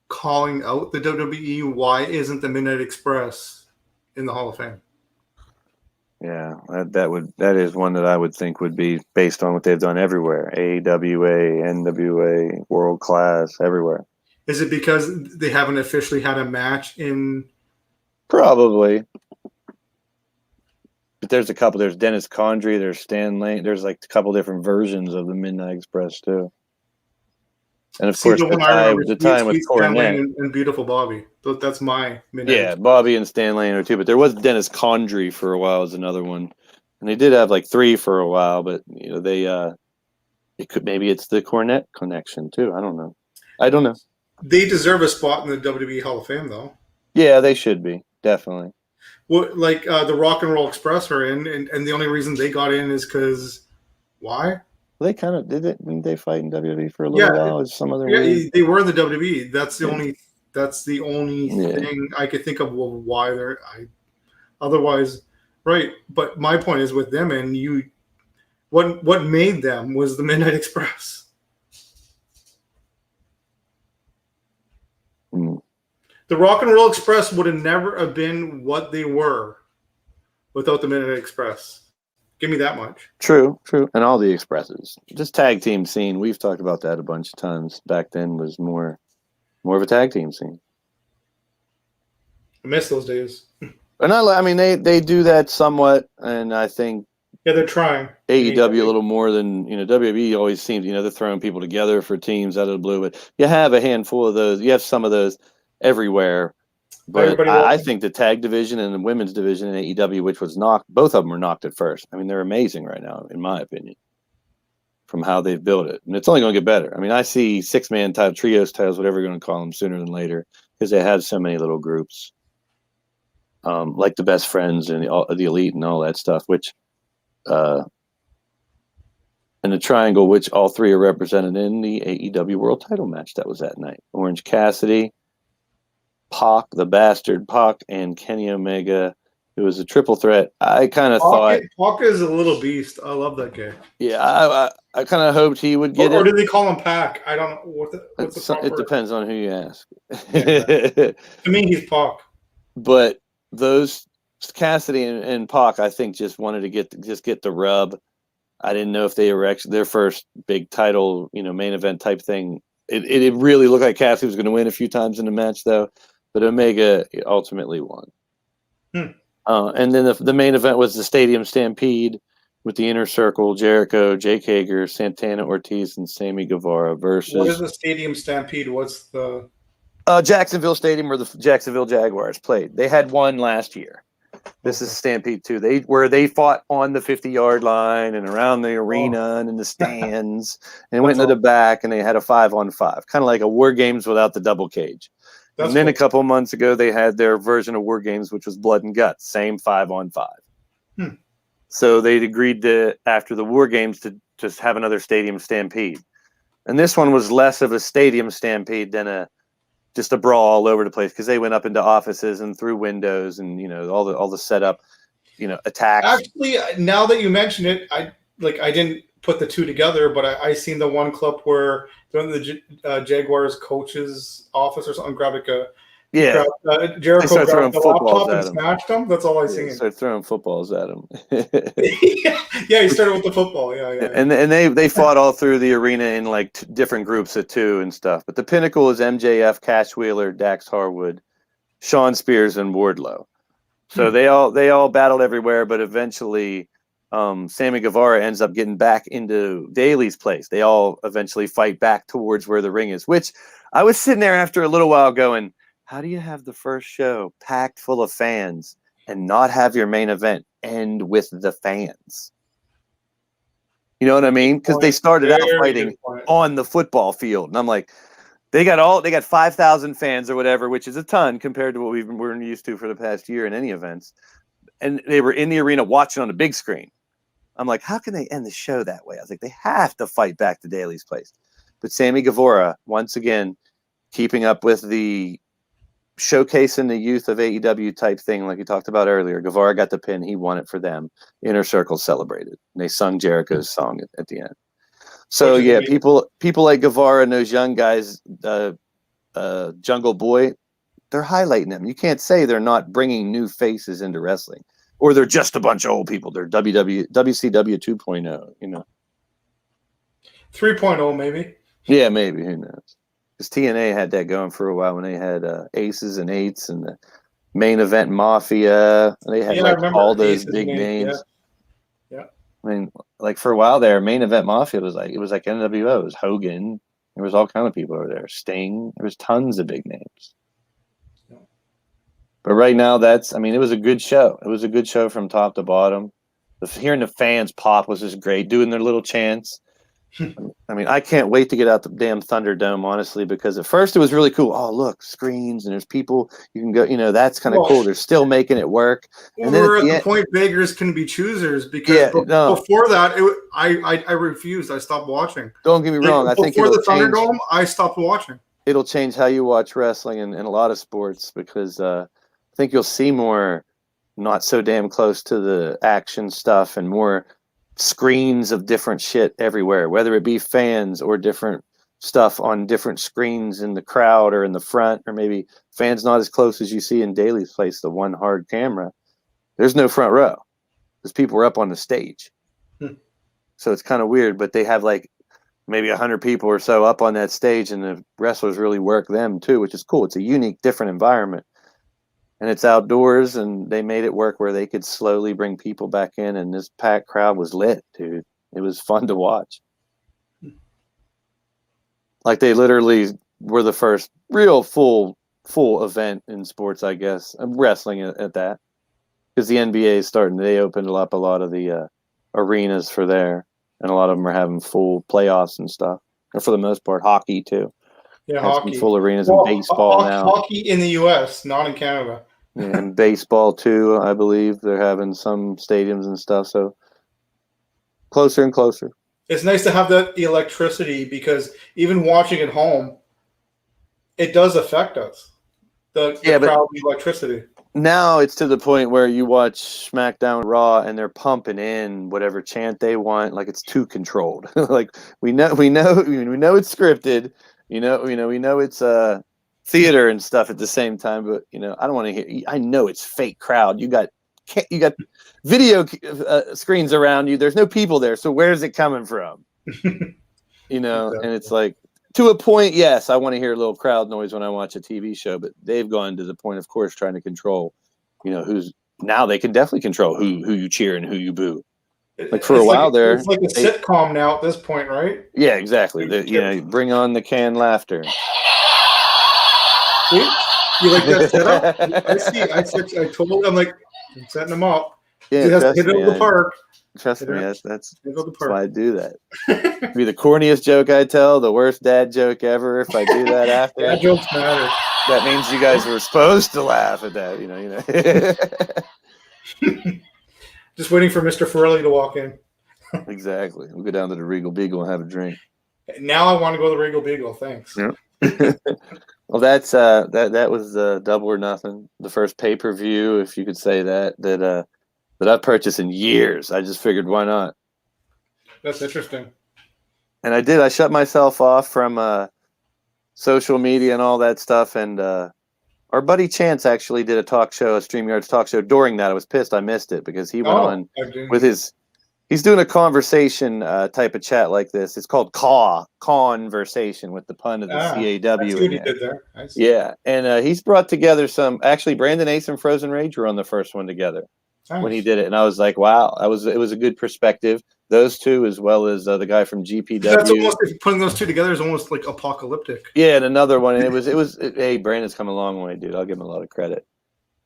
calling out the WWE. Why isn't the Midnight Express in the Hall of Fame? Yeah, that is one that I would think would be based on what they've done everywhere. AWA, NWA, World Class, everywhere. Is it because they haven't officially had a match in? Probably. But there's a couple. There's Dennis Condrey. There's Stan Lane. There's like a couple different versions of the Midnight Express too. And of course, the time with Cornette and Beautiful Bobby. That's my Midnight Express. Bobby and Stan Lane are too. But there was Dennis Condrey for a while as another one, and they did have like 3 for a while. But maybe it's the Cornette connection too. I don't know. They deserve a spot in the WWE Hall of Fame, though. Yeah, they should be, definitely. Well, like the Rock and Roll Express are in, and the only reason they got in is because why? Well, they kind of didn't they fight in WWE for a little while? As some other they were in the WWE. That's the only. That's the only thing I could think of why they're. Otherwise, right? But my point is with them and you. What made them was the Midnight Express. The Rock and Roll Express would have never have been what they were without the Midnight Express. Give me that much. True. And all the Expresses. This tag team scene, we've talked about that a bunch of times. Back then was more of a tag team scene. I miss those days. And they do that somewhat, and I think they're trying. AEW a little more than, WWE always seems, they're throwing people together for teams out of the blue, but you have a handful of those. You have some of those everywhere. But I think the tag division and the women's division in AEW, which was knocked, both of them were knocked at first. They're amazing right now, in my opinion, from how they've built it. And it's only going to get better. I see 6-man title, trios titles, whatever you're going to call them, sooner than later, because they have so many little groups, like the Best Friends and the Elite and all that stuff, which, and the Triangle, which all 3 are represented in the AEW World Title match that was that night. Orange Cassidy, Pac, the bastard Pac, and Kenny Omega. It was a triple threat. I kind of thought, Pac is a little beast. I love that guy. yeah, I kind of hoped he would get Or it. do they call him Pac? I don't know what's the proper. It depends on who you ask. Yeah, exactly. To me, he's Pac. But those Cassidy and Pac, I think, just wanted to get the rub. I didn't know if they were actually their first big title, main event type thing. It really looked like Cassidy was going to win a few times in the match, though. But Omega ultimately won. And then the main event was the Stadium Stampede with the Inner Circle, Jericho, Jake Hager, Santana Ortiz, and Sammy Guevara versus. What is the Stadium Stampede? What's the Jacksonville Stadium, where the Jacksonville Jaguars played. They had one last year. This is Stampede 2. Where they fought on the 50-yard line and around the arena and in the stands and went into the back, and they had a 5-on-5, kind of like a War Games without the double cage. And then a couple months ago, they had their version of War Games, which was Blood and Guts, same 5-on-5. So they'd agreed to, after the War Games, to just have another Stadium Stampede. And this one was less of a Stadium Stampede than just a brawl all over the place, because they went up into offices and through windows and all the setup, attacks. Actually, now that you mention it, I didn't put the two together, but I seen the one clip where the Jaguars coach's office or something grabbed Jericho grabbed the laptop and smashed him. That's all I seen. Started throwing footballs at him. Yeah, he started with the football. Yeah. And they fought all through the arena in like different groups of two and stuff. But the pinnacle is MJF, Cash Wheeler, Dax Harwood, Shawn Spears, and Wardlow. So they all battled everywhere, but eventually Sammy Guevara ends up getting back into Daly's place. They all eventually fight back towards where the ring is, which I was sitting there after a little while going, how do you have the first show packed full of fans and not have your main event end with the fans? You know what I mean? Because they started out fighting on the football field. And I'm like, they got 5,000 fans or whatever, which is a ton compared to what we're used to for the past year in any events. And they were in the arena watching on a big screen. I'm like, how can they end the show that way? I was like, they have to fight back to Daly's place. But Sammy Guevara, once again, keeping up with the showcasing the youth of AEW type thing, like you talked about earlier. Guevara got the pin. He won it for them. Inner Circle celebrated. And they sung Jericho's song at the end. So, yeah, people like Guevara and those young guys, Jungle Boy, they're highlighting them. You can't say they're not bringing new faces into wrestling. Or they're just a bunch of old people. They're WCW 2.0, 3.0 maybe. Yeah, maybe. Who knows? Because TNA had that going for a while when they had Aces and Eights and the Main Event Mafia. They had all those big names. Yeah. I mean, like for a while there, Main Event Mafia was like NWO. It was Hogan. There was all kind of people over there. Sting. There was tons of big names. Yeah. But right now, it was a good show. It was a good show from top to bottom. Hearing the fans pop was just great. Doing their little chants. I mean, I can't wait to get out the damn Thunderdome, honestly, because at first it was really cool. Oh, look, screens and there's people you can go. That's kind of cool. They're still making it work. And we're at the point beggars can be choosers, because before that, I refused. I stopped watching. Don't get me wrong. I think before the Thunderdome, I stopped watching. It'll change how you watch wrestling in a lot of sports, because I think you'll see more not so damn close to the action stuff and more screens of different shit everywhere, whether it be fans or different stuff on different screens in the crowd or in the front, or maybe fans not as close as you see in Daly's place, the one hard camera. There's no front row because people are up on the stage. So it's kind of weird, but they have like maybe 100 people or so up on that stage, and the wrestlers really work them too, which is cool. It's a unique, different environment. And it's outdoors, and they made it work where they could slowly bring people back in, and this packed crowd was lit, dude. It was fun to watch. Like, they literally were the first real full event in sports, I guess. Wrestling at that. Because the NBA is starting. They opened up a lot of the arenas for there, and a lot of them are having full playoffs and stuff. And for the most part, hockey, too. Yeah, hockey. Full arenas and baseball now. Hockey in the U.S., not in Canada. And baseball too, I believe they're having some stadiums and stuff. So closer and closer. It's nice to have that electricity, because even watching at home, it does affect us. the crowd, the electricity. Now it's to the point where you watch SmackDown, Raw, and they're pumping in whatever chant they want. Like it's too controlled. Like we know it's scripted. We know it's theater and stuff at the same time. But I don't want to hear. I know it's fake crowd. You got video screens around you. There's no people there. So where's it coming from? Exactly. And it's like, to a point, yes, I want to hear a little crowd noise when I watch a TV show, but they've gone to the point, of course, trying to control, who's now they can definitely control who you cheer and who you boo. Like for a while there, it's like a sitcom now at this point, right? Yeah, exactly. Bring on the canned laughter. See? You like that setup? I see. I told I'm like, I'm setting them up. Yeah, he has to hit it over the park. Trust me, that's why I do that. It'd be the corniest joke I tell, the worst dad joke ever. If I do that after, dad jokes matter. That means you guys were supposed to laugh at that. Just waiting for Mr. Ferrelli to walk in. Exactly. We'll go down to the Regal Beagle and have a drink. Now I want to go to the Regal Beagle. Thanks. Yeah. Well, that's that was Double or Nothing, the first pay-per-view, if you could say that I've purchased in years. I just figured, why not? That's interesting. And I did. I shut myself off from social media and all that stuff. And our buddy Chance actually did a StreamYard's talk show during that. I was pissed I missed it because he went on with he's doing a conversation type of chat like this. It's called Conversation with the pun of the CAW. That's what he did there. Yeah. And he's brought together actually Brandon Ace and Frozen Rage were on the first one together. Nice. When he did it, and I was like, "Wow, it was a good perspective." Those two, as well as the guy from GPW. That's almost, putting those two together is almost like apocalyptic. Yeah, and another one, and it was. Hey, Brandon's come a long way, dude. I'll give him a lot of credit.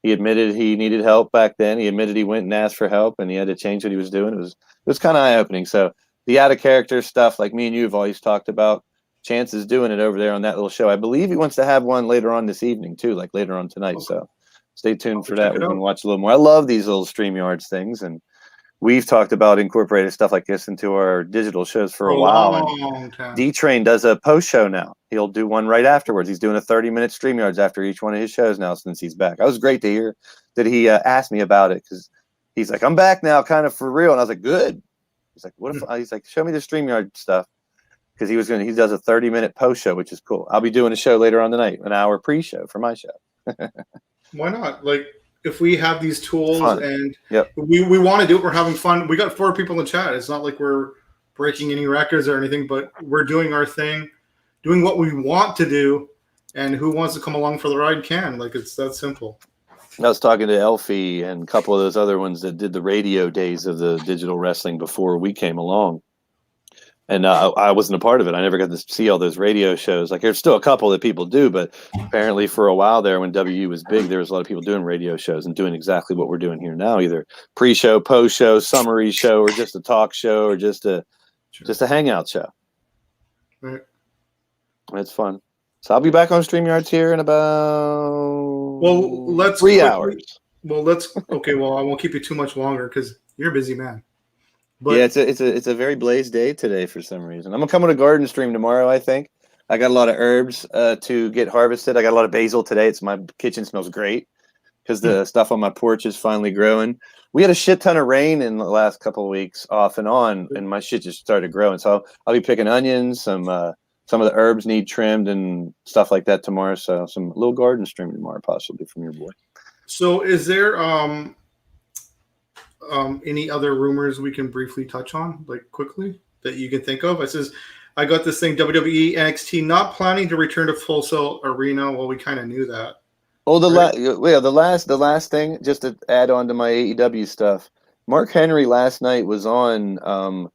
He admitted he needed help back then. He admitted he went and asked for help, and he had to change what he was doing. It was kind of eye opening. So the out of character stuff, like me and you have always talked about, Chance is doing it over there on that little show. I believe he wants to have one later on this evening too, like later on tonight. Okay. So. Stay tuned for that. We can watch a little more. I love these little StreamYards things, and we've talked about incorporating stuff like this into our digital shows for a while. And D-Train does a post show now. He'll do one right afterwards. He's doing a 30-minute StreamYards after each one of his shows now since he's back. That was great to hear that he asked me about it because he's like, I'm back now, kind of for real. And I was like, good. He's like, what if he's like, show me the StreamYard stuff because he does a 30-minute post show, which is cool. I'll be doing a show later on tonight, an hour pre-show for my show. Why not? Like, if we have these tools and we want to do it, we're having fun. We got 4 people in the chat. It's not like we're breaking any records or anything, but we're doing our thing, doing what we want to do, and who wants to come along for the ride can. Like, it's that simple. I was talking to Elfie and a couple of those other ones that did the radio days of the digital wrestling before we came along. And I wasn't a part of it. I never got to see all those radio shows. Like, there's still a couple that people do, but apparently for a while there when WU was big, there was a lot of people doing radio shows and doing exactly what we're doing here now, either pre-show, post-show, summary show, or just a talk show, or just a hangout show. Right. It's fun. So I'll be back on StreamYards here in about 3 hours. Okay. Well, I won't keep you too much longer because you're a busy man. But yeah, it's a very blazed day today for some reason. I'm gonna come on a garden stream tomorrow. I think I got a lot of herbs to get harvested. I got a lot of basil today. My kitchen smells great because the stuff on my porch is finally growing. We had a shit ton of rain in the last couple of weeks, off and on, and my shit just started growing. So I'll be picking onions. Some of the herbs need trimmed and stuff like that tomorrow. So some little garden stream tomorrow, possibly from your boy. So is there any other rumors we can briefly touch on, like quickly, that you can think of? It says, I got this thing, WWE NXT not planning to return to Full Sail Arena. Well, we kind of knew that. Oh, the last thing, just to add on to my AEW stuff, Mark Henry last night was on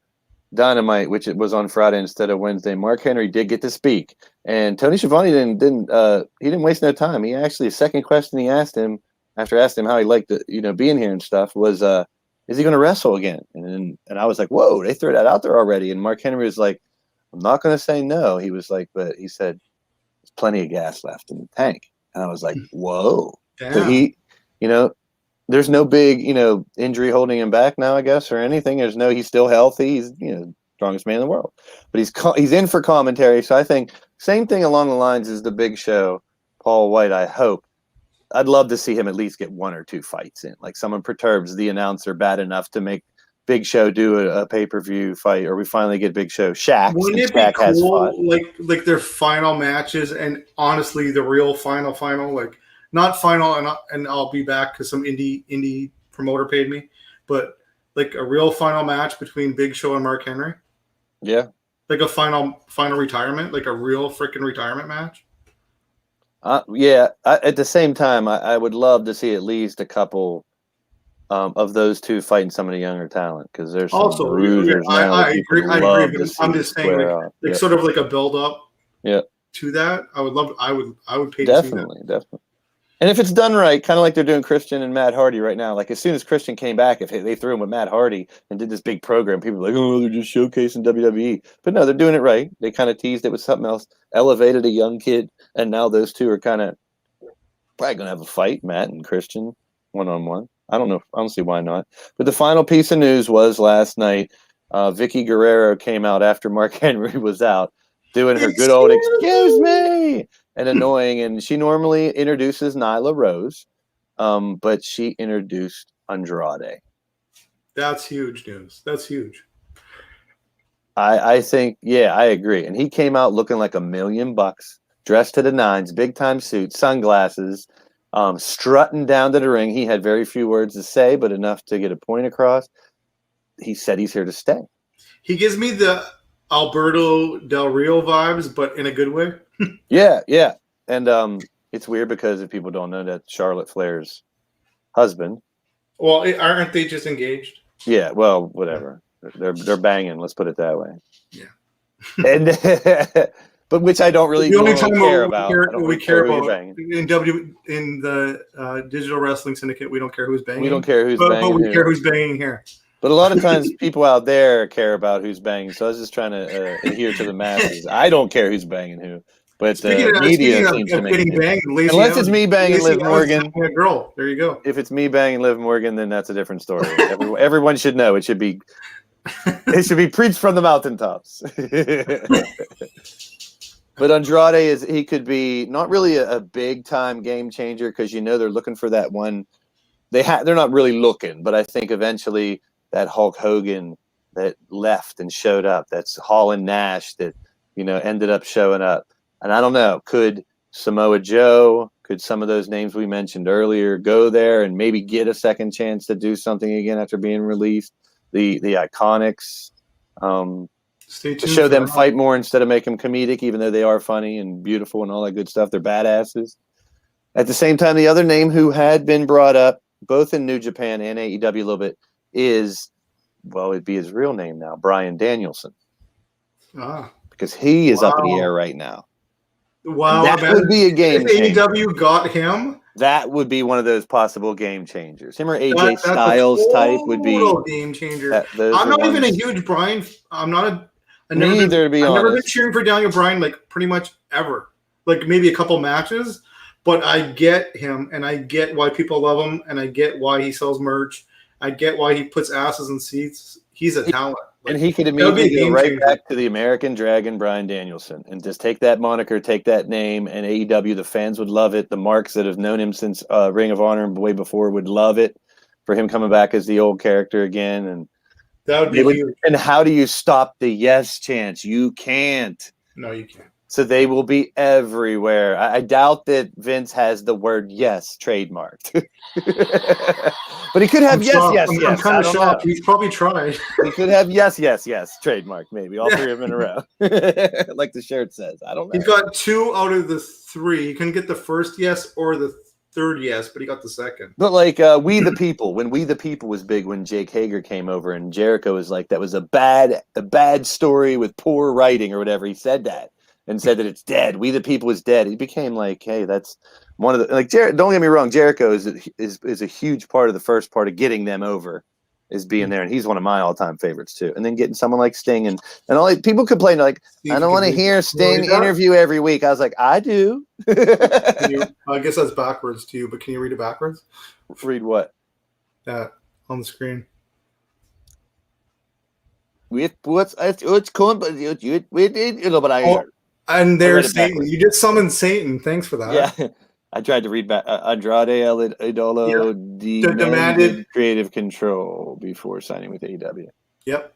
Dynamite, which it was on Friday instead of Wednesday. Mark Henry did get to speak, and Tony Schiavone didn't waste no time. He actually, the second question he asked him after asking him how he liked being here and stuff was, is he going to wrestle again? And I was like, whoa, they threw that out there already. And Mark Henry was like, I'm not going to say no. He was like, but he said, there's plenty of gas left in the tank. And I was like, whoa. Damn. So he, there's no big, injury holding him back now, I guess, or anything. He's still healthy. He's, strongest man in the world. But he's in for commentary. So I think same thing along the lines as the Big Show, Paul White, I hope, I'd love to see him at least get 1 or 2 fights in. Like someone perturbs the announcer bad enough to make Big Show do a pay-per-view fight, or we finally get Big Show. Wouldn't it be cool, like their final matches, and honestly, the real final, like not final, and I'll be back because some indie promoter paid me, but like a real final match between Big Show and Mark Henry. Yeah, like a final retirement, like a real freaking retirement match. Yeah. At the same time, I would love to see at least a couple of those two fighting some of the younger talent, because there's some Also, bruisers now. I agree. But I'm just saying, like sort of like a build up. Yeah. To that, I would love. I would pay definitely, to see that. definitely. And if it's done right, kind of like they're doing Christian and Matt Hardy right now. Like as soon as Christian came back, if they threw him with Matt Hardy and did this big program, people were like, oh, they're just showcasing WWE. But no, they're doing it right. They kind of teased it with something else, elevated a young kid, and now those two are kind of probably going to have a fight, Matt and Christian, one-on-one. I don't know. I don't see why not. But the final piece of news was last night, Vicky Guerrero came out after Mark Henry was out, doing her good old excuse me and annoying. And she normally introduces Nyla Rose, but she introduced Andrade. That's huge news. That's huge. I think, yeah, I agree. And he came out looking like $1 million, dressed to the nines, big time suit, sunglasses, strutting down to the ring. He had very few words to say, but enough to get a point across. He said he's here to stay. He gives me the Alberto Del Rio vibes, but in a good way. Yeah. And it's weird because if people don't know, that Charlotte Flair's husband. Well, aren't they just engaged? Yeah, well, whatever. They're banging, let's put it that way. Yeah. And but which I don't really the only time care about. We care about in the digital wrestling syndicate, we don't care who's banging. We don't care who's banging. But we care who's banging here. But a lot of times people out there care about who's banging. So I was just trying to adhere to the masses. I don't care who's banging who. But the media seems to make it. Unless it's me banging Liv Morgan. Girl, there you go. If it's me banging Liv Morgan, then that's a different story. Everyone should know. It should be preached from the mountaintops. But Andrade he could be not really a big time game changer, because they're looking for that one. They're not really looking, but I think eventually that Hulk Hogan that left and showed up, that's Hall & Nash that ended up showing up. And I don't know, could Samoa Joe, could some of those names we mentioned earlier go there and maybe get a second chance to do something again after being released? The Iconics, stay tuned to show them fight more instead of make them comedic, even though they are funny and beautiful and all that good stuff. They're badasses. At the same time, the other name who had been brought up, both in New Japan and AEW a little bit, is, well, it'd be his real name now, Bryan Danielson. Because he is up in the air right now. Wow, that would be a game changer. AEW got him. That would be one of those possible game changers. Him or AJ Styles type would be a game changer. I'm not even a huge Bryan. I've never been cheering for Daniel Bryan like pretty much ever. Like maybe a couple matches, but I get him and I get why people love him and I get why he sells merch. I get why he puts asses in seats. He's a talent. And he could immediately go right back to the American Dragon, Bryan Danielson, and just take that moniker, take that name, and AEW, the fans would love it. The marks that have known him since Ring of Honor and way before would love it for him coming back as the old character again. And that would be huge. And how do you stop the yes chance? You can't. No, you can't. So they will be everywhere. I doubt that Vince has the word yes trademarked. But he could have yes. I'm kind of shocked. He's probably tried. He could have yes trademarked, maybe. All three of them in a row. Like the shirt says. I don't know. He's got 2 out of the 3. He couldn't get the first yes or the third yes, but he got the second. But like We the People, when We the People was big, when Jake Hager came over and Jericho was like, that was a bad story with poor writing or whatever. He said that. And said that it's dead. We the People is dead. He became like, hey, that's one of the don't get me wrong, Jericho is a huge part of the first part of getting them over, is being there, and he's one of my all-time favorites too. And then getting someone like Sting and all people complain like, I don't want to hear Sting interview every week. I was like, I do. I guess that's backwards to you, but can you read it backwards? Read what? That on the screen. With what's called, but but I. And there's Satan. You just summoned Satan. Thanks for that. Yeah. I tried to read back. Andrade Idolo demanded creative control before signing with AEW. Yep.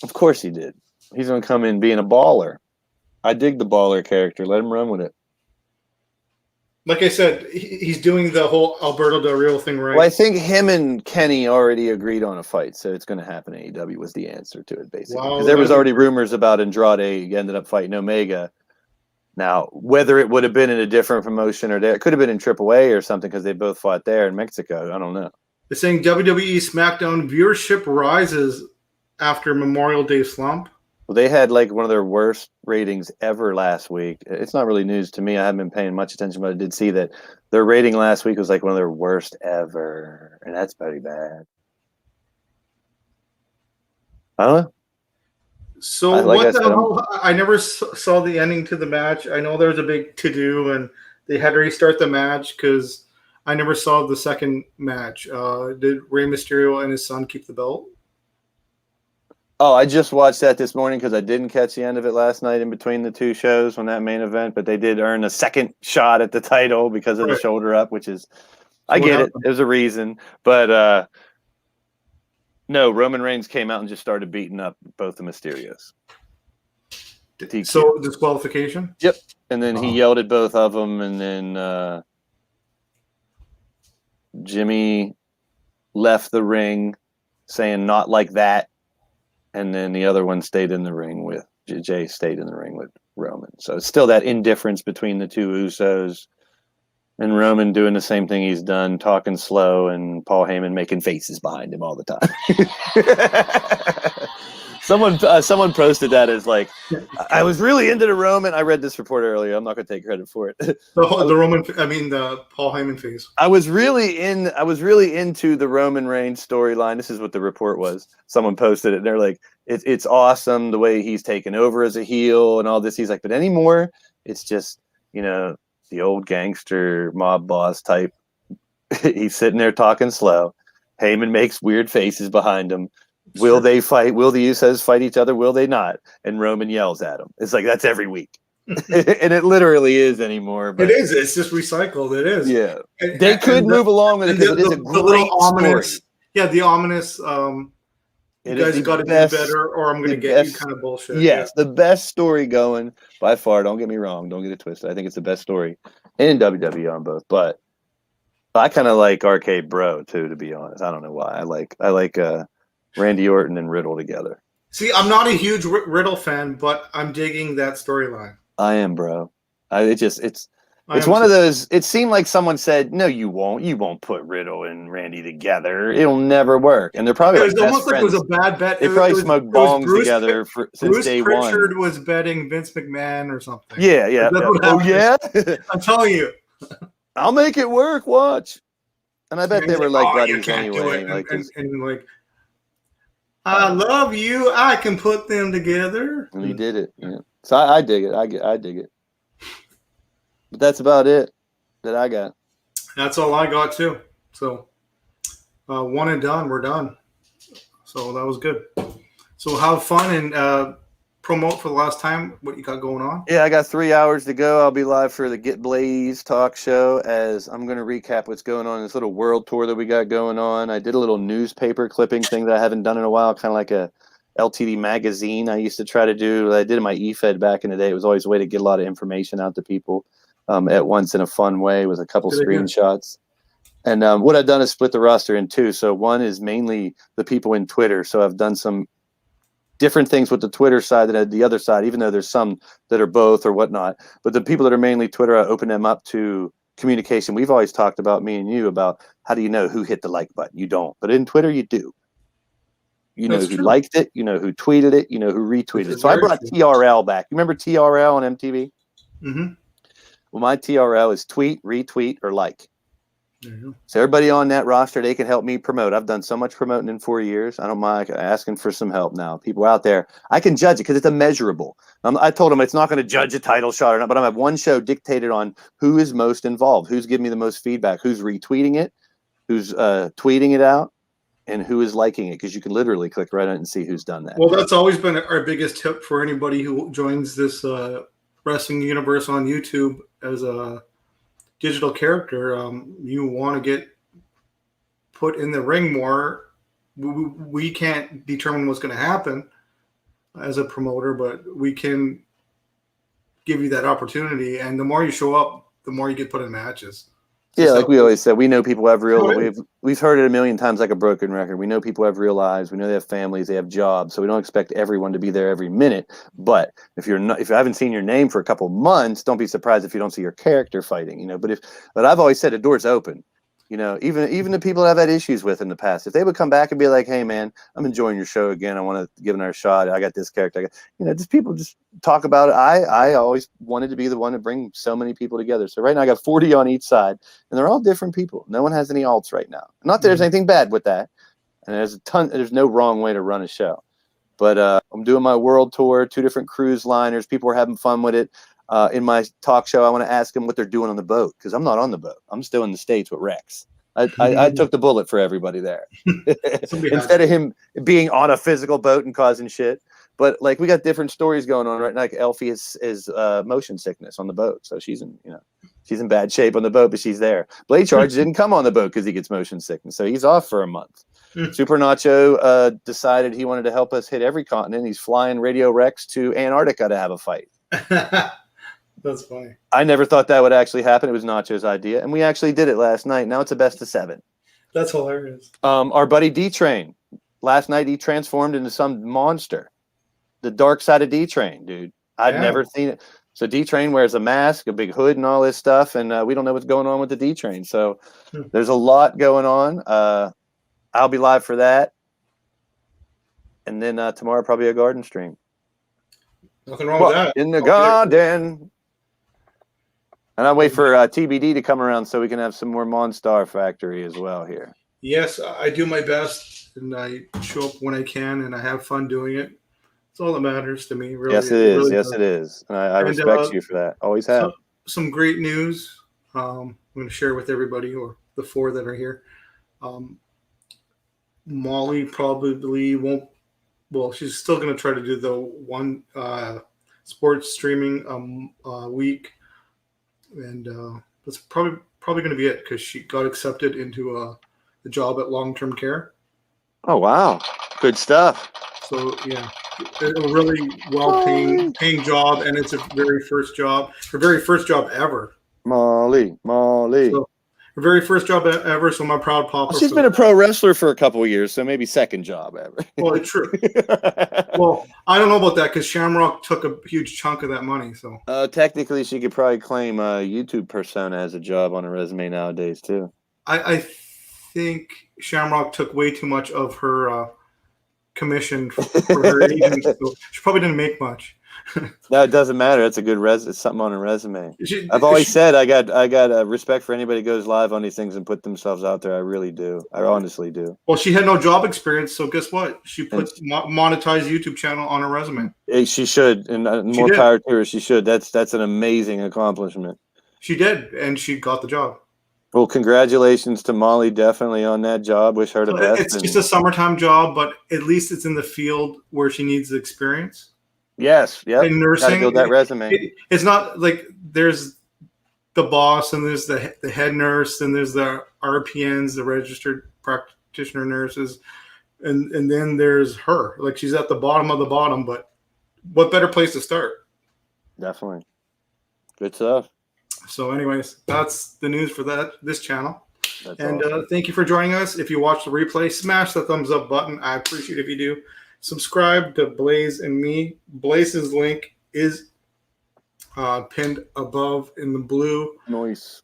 Of course he did. He's going to come in being a baller. I dig the baller character. Let him run with it. Like I said, he's doing the whole Alberto Del Rio thing right. Well, I think him and Kenny already agreed on a fight, so it's going to happen. AEW was the answer to it, basically. Because there was already rumors about Andrade ended up fighting Omega. Now, whether it would have been in a different promotion or there, it could have been in AAA or something because they both fought there in Mexico. I don't know. They're saying WWE SmackDown viewership rises after Memorial Day slump. Well, they had like one of their worst ratings ever last week. It's not really news to me. I haven't been paying much attention, but I did see that their rating last week was like one of their worst ever, and that's pretty bad. I don't know. So I never saw the ending to the match. I know there was a big to-do, and they had to restart the match because I never saw the second match. Did Rey Mysterio and his son keep the belt? Oh, I just watched that this morning because I didn't catch the end of it last night in between the two shows on that main event, but they did earn a second shot at the title because of the shoulder up, which is, I get it. There's a reason, but no, Roman Reigns came out and just started beating up both the Mysterios. So disqualification? Yep. And then he yelled at both of them, and then Jimmy left the ring saying not like that. And then the other one stayed in the ring with Jay stayed in the ring with Roman. So it's still that indifference between the two Usos and Roman doing the same thing he's done, talking slow, and Paul Heyman making faces behind him all the time. Someone posted that as like, I was really into the Roman. I read this report earlier. I'm not going to take credit for it. The Paul Heyman face. I was really into the Roman Reigns storyline. This is what the report was. Someone posted it. And they're like, it's awesome the way he's taken over as a heel and all this. He's like, but anymore, it's just, the old gangster mob boss type. He's sitting there talking slow. Heyman makes weird faces behind him. Will they fight? Will the Usos fight each other? Will they not? And Roman yells at him. It's like, that's every week. And it literally is anymore. But it is. It's just recycled. It is. Yeah. They could move along with it because it is a great story. Yeah, the ominous, you guys got to do better or I'm going to get you kind of bullshit. Yes, the best story going by far. Don't get me wrong. Don't get it twisted. I think it's the best story in WWE on both. But I kind of like Arcade Bro, too, to be honest. I don't know why. I like Randy Orton and Riddle together. See, I'm not a huge Riddle fan, but I'm digging that storyline. I am, bro. It's one of those. It seemed like someone said, "No, you won't. You won't put Riddle and Randy together. It'll never work." And they're probably it was almost like it was a bad bet. They probably smoked bongs together since day one. Bruce Pritchard was betting Vince McMahon or something. Yeah. Oh yeah. I'm telling you, I'll make it work. Watch. And I bet they were like buddies anyway. And I love you. I can put them together. And he did it. Yeah. So I dig it. I dig it. But that's about it that I got. That's all I got too. So one and done. We're done. So that was good. So have fun and promote for the last time what you got going on. Yeah, I got 3 hours to go. I'll be live for the Get Blaze talk show as I'm going to recap what's going on in this little world tour that we got going on. I did a little newspaper clipping thing that I haven't done in a while, kind of like a LTD magazine I used to try to do. I did in my eFed back in the day. It was always a way to get a lot of information out to people at once in a fun way with a couple screenshots. And what I've done is split the roster in two. So one is mainly the people in Twitter. So I've done some different things with the Twitter side than the other side, even though there's some that are both or whatnot. But the people that are mainly Twitter, I open them up to communication. We've always talked about, me and you, about how do you know who hit the like button? You don't. But in Twitter, you do. You know who liked it. You know who tweeted it. You know who retweeted it. So I brought TRL back. You remember TRL on MTV? Mm-hmm. Well, my TRL is tweet, retweet, or like. Mm-hmm. So everybody on that roster, they can help me promote. I've done so much promoting in 4 years. I don't mind asking for some help now. People out there, I can judge it because it's immeasurable. I told them it's not going to judge a title shot or not, but I have one show dictated on who is most involved, who's giving me the most feedback, who's retweeting it, who's tweeting it out, and who is liking it, because you can literally click right on it and see who's done that. Well, that's always been our biggest tip for anybody who joins this wrestling universe on YouTube as a digital character, you want to get put in the ring more. We can't determine what's going to happen as a promoter, but we can give you that opportunity. And the more you show up, the more you get put in matches. Yeah, like we always said, we know people have real. Oh, We've heard it a million times, like a broken record. We know people have real lives. We know they have families, they have jobs. So we don't expect everyone to be there every minute. But if you haven't seen your name for a couple months, don't be surprised if you don't see your character fighting. You know, but I've always said the door's open. You know, even the people that I've had issues with in the past, if they would come back and be like, "Hey, man, I'm enjoying your show again. I want to give another shot. I got this character." Just people just talk about it. I always wanted to be the one to bring so many people together. So right now I got 40 on each side, and they're all different people. No one has any alts right now. Not that there's anything bad with that, and there's no wrong way to run a show. But I'm doing my world tour, 2 different cruise liners. People are having fun with it. In my talk show, I want to ask them what they're doing on the boat, because I'm not on the boat. I'm still in the States with Rex. I took the bullet for everybody there instead of him being on a physical boat and causing shit. But like, we got different stories going on right now. Like Elfie is motion sickness on the boat, so she's in bad shape on the boat, but she's there. Blade Charge didn't come on the boat because he gets motion sickness, so he's off for a month. Super Nacho decided he wanted to help us hit every continent. He's flying Radio Rex to Antarctica to have a fight. That's funny. I never thought that would actually happen. It was Nacho's idea, and we actually did it last night. Now it's a best of 7. That's hilarious. Our buddy D-Train, last night he transformed into some monster. The dark side of D-Train, dude. I'd never seen it. So D-Train wears a mask, a big hood, and all this stuff, and we don't know what's going on with the D-Train. So there's a lot going on. I'll be live for that. And then tomorrow probably a garden stream. Nothing wrong with that. In the garden. And I wait for TBD to come around so we can have some more Monstar Factory as well here. Yes, I do my best, and I show up when I can, and I have fun doing it. It's all that matters to me, really. Yes, it is. Really yes, it is. And I respect you for that. Always have. Some great news I'm going to share with everybody, or the 4 that are here. Molly probably won't. Well, she's still going to try to do the one sports streaming week. And that's probably going to be it, because she got accepted into the job at long-term care. Oh, wow. Good stuff. So, yeah, a really well-paying job, and it's her very first job ever. Molly. So, her very first job ever, so I'm a proud papa. Well, she's been a pro wrestler for a couple of years, so maybe second job ever. Well, it's true. Well, I don't know about that, because Shamrock took a huge chunk of that money. So technically, she could probably claim a YouTube persona as a job on a resume nowadays, too. I think Shamrock took way too much of her commission for her agent, so she probably didn't make much. No, it doesn't matter. It's a good it's something on a resume. I've always said I got respect for anybody who goes live on these things and put themselves out there. I really do. I honestly do. Well, she had no job experience, so guess what? She put monetized YouTube channel on her resume. She should, and more power to her. She should. That's an amazing accomplishment. She did, and she got the job. Well, congratulations to Molly, definitely on that job. Wish her the best. It's just a summertime job, but at least it's in the field where she needs the experience. Yes, yeah. In nursing, gotta build that resume. It's not like there's the boss, and there's the head nurse, and there's the RPNs, the registered practitioner nurses, and then there's her. Like, she's at the bottom of the bottom, but what better place to start? Definitely. Good stuff. So, anyways, that's the news for this channel. That's and awesome. Thank you for joining us. If you watch the replay, smash the thumbs up button. I appreciate it if you do. Subscribe to Blaze and me. Blaze's link is pinned above in the blue. Nice.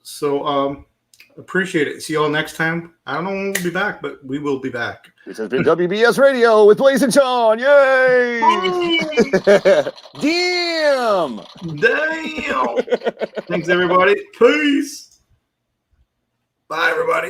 So appreciate it. See you all next time. I don't know when we'll be back, but we will be back. This has been WBS Radio with Blaze and Sean. Yay! Damn! Thanks, everybody. Peace. Bye, everybody.